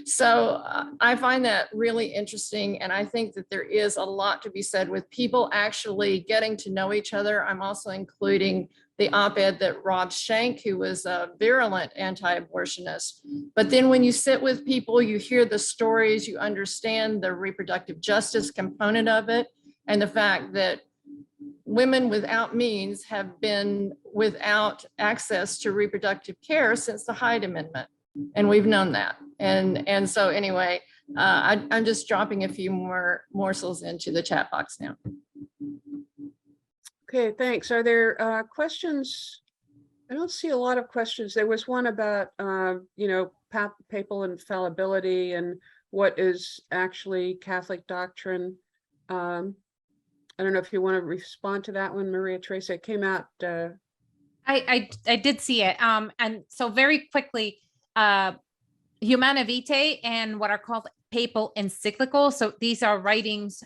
So I find that really interesting. And I think that there is a lot to be said with people actually getting to know each other. I'm also including the op-ed that Rob Schenck, who was a virulent anti-abortionist. But then when you sit with people, you hear the stories, you understand the reproductive justice component of it, and the fact that women without means have been without access to reproductive care since the Hyde Amendment. And we've known that. And so anyway, I'm just dropping a few more morsels into the chat box now. Okay, thanks. Are there questions? I don't see a lot of questions. There was one about, papal infallibility and what is actually Catholic doctrine. I don't know if you want to respond to that one, Maria Teresa. It came out. I did see it. And so very quickly, Humana Vitae and what are called papal encyclicals. So these are writings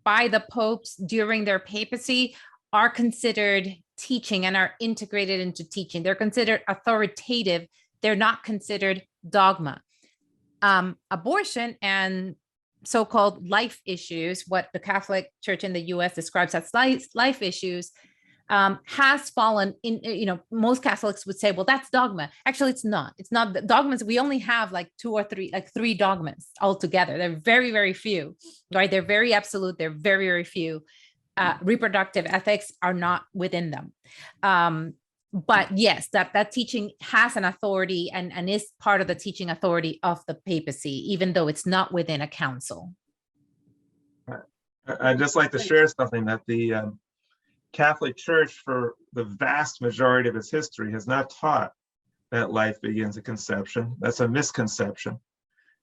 by the popes during their papacy, are considered teaching and are integrated into teaching. They're considered authoritative. They're not considered dogma. Abortion and so-called life issues, what the Catholic Church in the US describes as life issues, has fallen in, most Catholics would say, well, that's dogma. Actually, it's not. It's not the dogmas. We only have like three dogmas altogether. They're very, very few, right? They're very absolute. They're very, very few. Reproductive ethics are not within them. But yes, that teaching has an authority and is part of the teaching authority of the papacy, even though it's not within a council. I'd just like to share something that the Catholic Church, for the vast majority of its history, has not taught that life begins at conception. That's a misconception.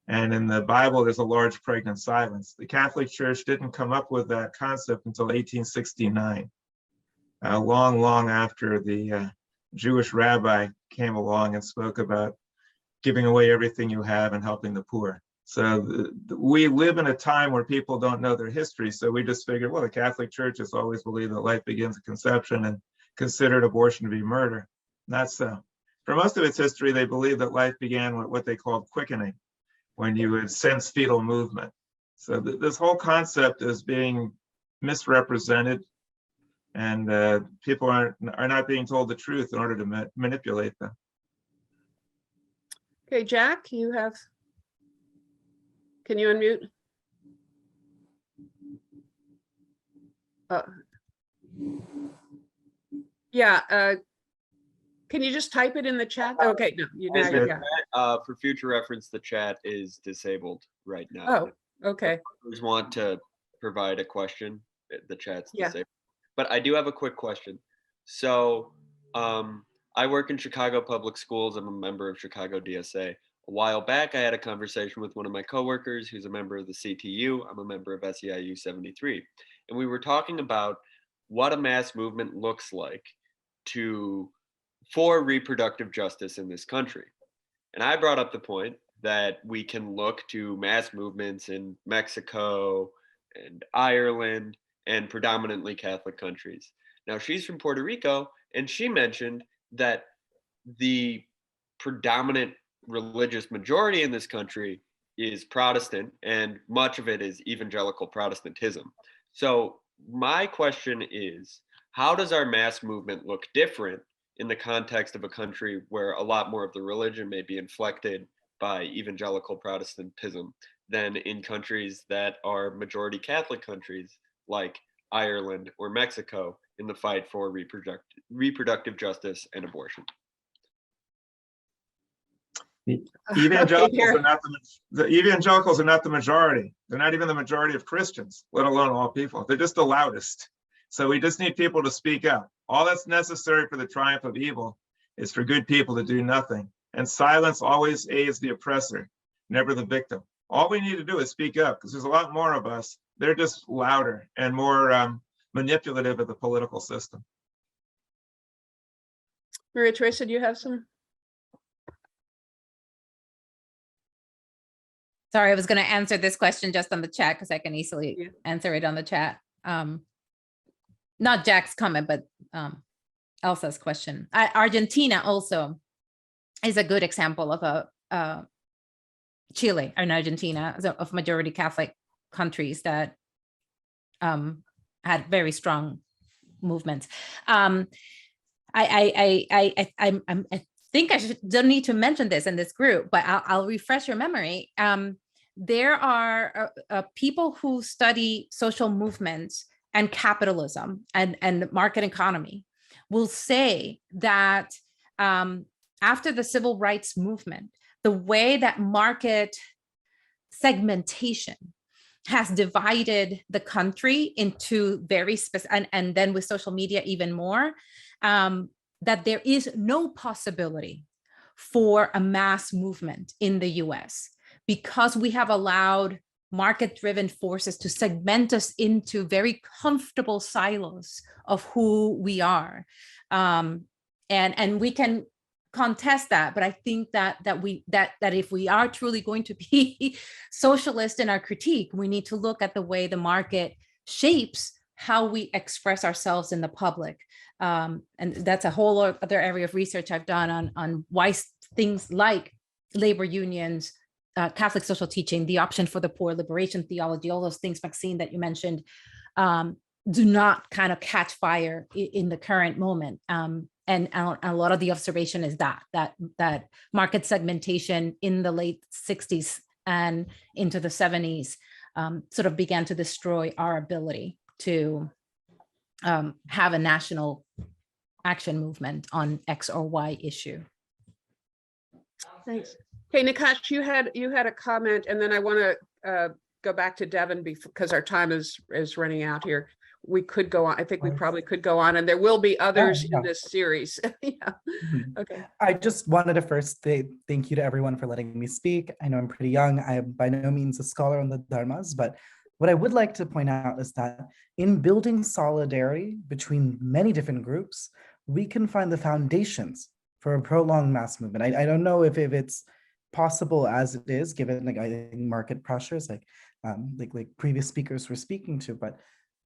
And in the Bible, there's a large pregnant silence. The Catholic Church didn't come up with that concept until 1869, long, long after the Jewish rabbi came along and spoke about giving away everything you have and helping the poor. So we live in a time where people don't know their history. So we just figured, well, the Catholic Church has always believed that life begins at conception and considered abortion to be murder. Not so. For most of its history, they believed that life began with what they called quickening, when you would sense fetal movement. So this whole concept is being misrepresented, and people are not being told the truth in order to manipulate them. Okay, Jack, can you unmute? Can you just type it in the chat? Okay, no, for future reference, the chat is disabled right now. Oh, okay. If others want to provide a question, the chat's Yeah. disabled. But I do have a quick question. So I work in Chicago Public Schools. I'm a member of Chicago DSA. A while back, I had a conversation with one of my coworkers who's a member of the CTU. I'm a member of SEIU 73. And we were talking about what a mass movement looks like for reproductive justice in this country. And I brought up the point that we can look to mass movements in Mexico and Ireland and predominantly Catholic countries. Now, she's from Puerto Rico, and she mentioned that the predominant religious majority in this country is Protestant, and much of it is evangelical Protestantism. So my question is, how does our mass movement look different in the context of a country where a lot more of the religion may be inflected by evangelical Protestantism than in countries that are majority Catholic countries like Ireland or Mexico in the fight for reproductive justice and abortion? Evangelicals are not the evangelicals are not the majority. They're not even the majority of Christians, let alone all people. They're just the loudest. So we just need people to speak up. All that's necessary for the triumph of evil is for good people to do nothing. And silence always aids the oppressor, never the victim. All we need to do is speak up, because there's a lot more of us. They're just louder and more manipulative of the political system. Maria Teresa, do you have some? Sorry, I was going to answer this question just on the chat because I can easily answer it on the chat. Not Jack's comment, but Elsa's question. Argentina also is a good example of Chile and Argentina of majority Catholic countries that had very strong movements. I think don't need to mention this in this group, but I'll refresh your memory. There are people who study social movements and capitalism and market economy will say that after the civil rights movement, the way that market segmentation has divided the country into very specific, and then with social media even more, that there is no possibility for a mass movement in the US because we have allowed market-driven forces to segment us into very comfortable silos of who we are. And we can contest that, but I think that if we are truly going to be socialist in our critique, we need to look at the way the market shapes how we express ourselves in the public. And that's a whole other area of research I've done on why things like labor unions, Catholic social teaching, the option for the poor, liberation theology, all those things, Maxine, that you mentioned, do not kind of catch fire in the current moment. And a lot of the observation is that market segmentation in the late 60s and into the 70s sort of began to destroy our ability to have a national action movement on X or Y issue. Thanks. Hey, Nakash, you had a comment, and then I want to go back to Devin because our time is running out here. We could go on. I think we probably could go on, and there will be others in this series. Okay. I just wanted to first say thank you to everyone for letting me speak. I know I'm pretty young. I am by no means a scholar on the dharmas, but what I would like to point out is that in building solidarity between many different groups, we can find the foundations for a prolonged mass movement. I don't know if it's possible as it is, given like I think market pressures, like previous speakers were speaking to, but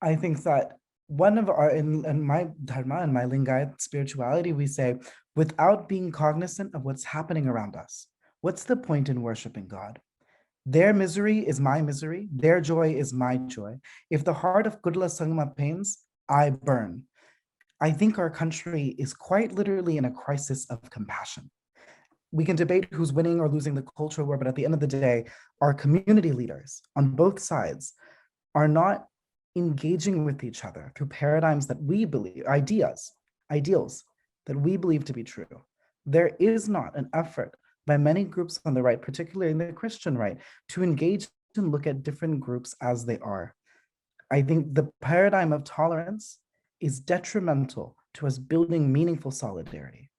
I think that one of our in my dharma and my Lingayat spirituality, we say, without being cognizant of what's happening around us, what's the point in worshiping God? Their misery is my misery. Their joy is my joy. If the heart of Kudla Sangma pains, I burn. I think our country is quite literally in a crisis of compassion. We can debate who's winning or losing the cultural war, but at the end of the day, our community leaders on both sides are not engaging with each other through paradigms that we believe, ideals that we believe to be true. There is not an effort by many groups on the right, particularly in the Christian right, to engage and look at different groups as they are. I think the paradigm of tolerance is detrimental to us building meaningful solidarity.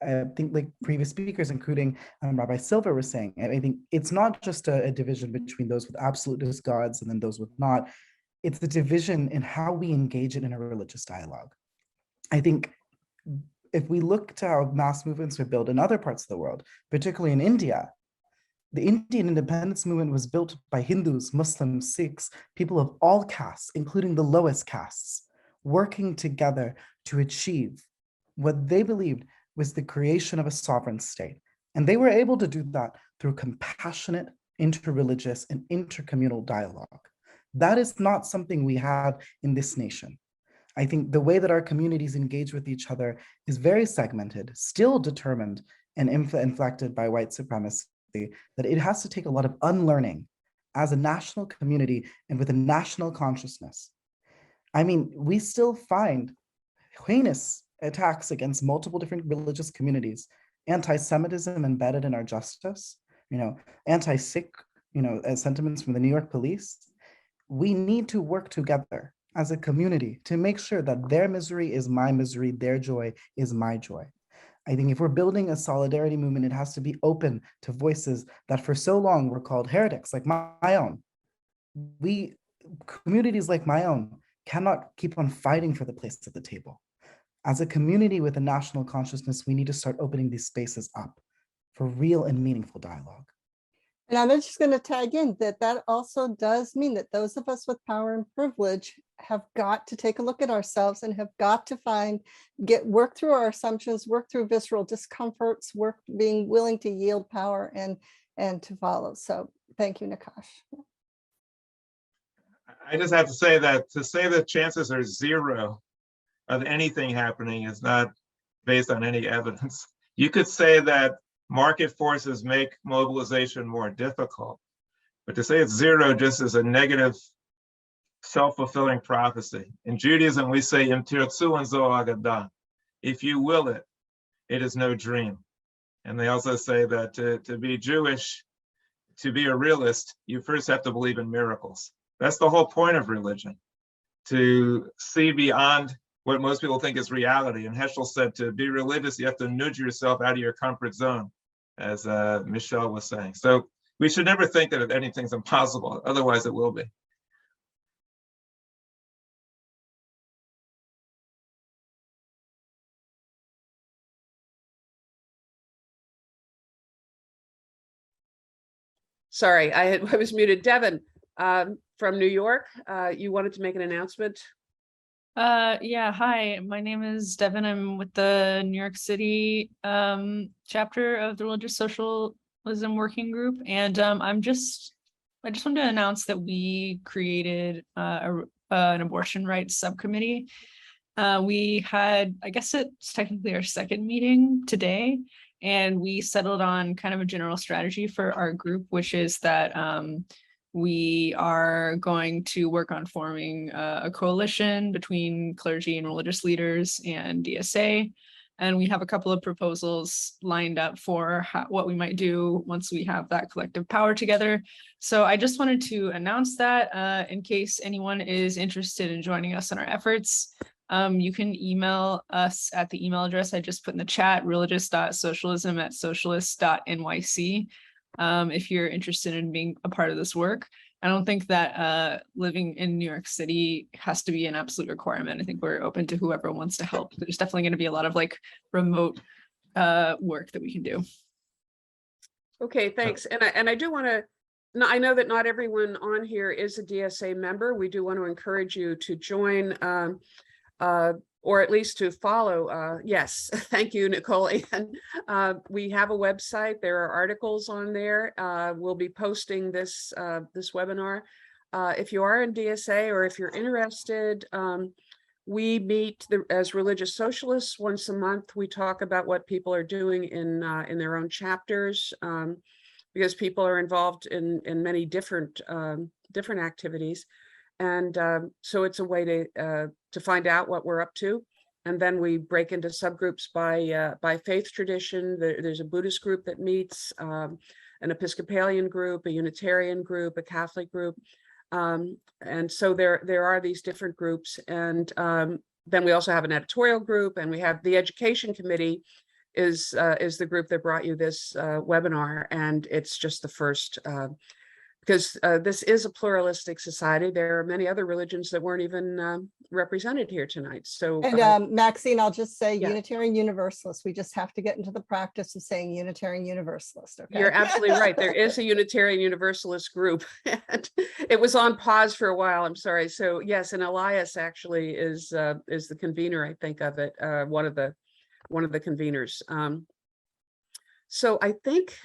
I think like previous speakers, including Rabbi Silva, were saying, and I think it's not just a division between those with absolutist gods and then those with not. It's the division in how we engage it in a religious dialogue. I think if we look to how mass movements are built in other parts of the world, particularly in India, the Indian independence movement was built by Hindus, Muslims, Sikhs, people of all castes, including the lowest castes, working together to achieve what they believed was the creation of a sovereign state. And they were able to do that through compassionate, interreligious, and intercommunal dialogue. That is not something we have in this nation. I think the way that our communities engage with each other is very segmented, still determined and inflected by white supremacy, that it has to take a lot of unlearning as a national community and with a national consciousness. I mean, we still find heinous attacks against multiple different religious communities, anti-Semitism embedded in our justice, anti-Sikh, sentiments from the New York police. We need to work together as a community to make sure that their misery is my misery, their joy is my joy. I think if we're building a solidarity movement, it has to be open to voices that for so long were called heretics, like my own. Communities like my own cannot keep on fighting for the place at the table. As a community with a national consciousness, we need to start opening these spaces up for real and meaningful dialogue. And I'm just going to tag in that also does mean that those of us with power and privilege have got to take a look at ourselves and have got to work through our assumptions, work through visceral discomforts, being willing to yield power and to follow. So thank you, Nakash. I just have to say that chances are zero of anything happening is not based on any evidence. You could say that market forces make mobilization more difficult, but to say it's zero just is a negative, self-fulfilling prophecy. In Judaism, we say, Im tirtzu and zo agada. If you will it, it is no dream. And they also say that to be Jewish, to be a realist, you first have to believe in miracles. That's the whole point of religion, to see beyond what most people think is reality. And Heschel said, to be religious, you have to nudge yourself out of your comfort zone, as Michelle was saying. So we should never think that anything's impossible, otherwise it will be. Sorry, I was muted. Devin, from New York, you wanted to make an announcement? Yeah, hi, my name is Devin. I'm with the New York City chapter of the Religious Socialism Working Group. And I just wanted to announce that we created an abortion rights subcommittee. We had, I guess it's technically our second meeting today, and we settled on kind of a general strategy for our group, which is that we are going to work on forming a coalition between clergy and religious leaders and DSA. And we have a couple of proposals lined up for what we might do once we have that collective power together. So I just wanted to announce that in case anyone is interested in joining us in our efforts. You can email us at the email address I just put in the chat, religious.socialism@socialist.nyc. If you're interested in being a part of this work. I don't think that living in New York City has to be an absolute requirement. I think we're open to whoever wants to help. There's definitely going to be a lot of like remote work that we can do. Okay, thanks. And I do want to, I know that not everyone on here is a DSA member. We do want to encourage you to join or at least to follow. Yes, thank you, Nicole. And we have a website. There are articles on there. We'll be posting this webinar. If you are in DSA or if you're interested, we meet as religious socialists once a month. We talk about what people are doing in their own chapters, because people are involved in many different activities. And so it's a way to find out what we're up to. And then we break into subgroups by faith tradition. There's a Buddhist group that meets, an Episcopalian group, a Unitarian group, a Catholic group. And so there are these different groups. And then we also have an editorial group, and we have the education committee is the group that brought you this webinar, and it's just the first, because this is a pluralistic society. There are many other religions that weren't even represented here tonight. So, And Maxine, I'll just say yeah. Unitarian Universalist. We just have to get into the practice of saying Unitarian Universalist. Okay. you're absolutely right. There is a Unitarian Universalist group, and it was on pause for a while. I'm sorry. So yes, and Elias actually is the convener, I think, of it. One of the conveners. So I think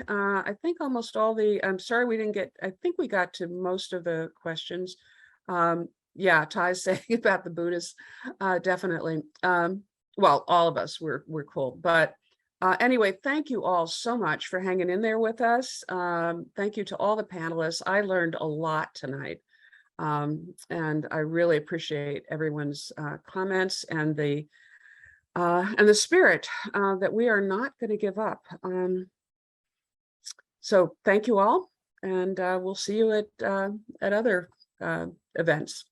almost all the, I'm sorry we didn't get, I think we got to most of the questions. Yeah, Ty's saying about the Buddhists, definitely. Well, all of us we're cool, but anyway, thank you all so much for hanging in there with us. Thank you to all the panelists. I learned a lot tonight. And I really appreciate everyone's comments and the spirit that we are not going to give up. So thank you all, and we'll see you at other events.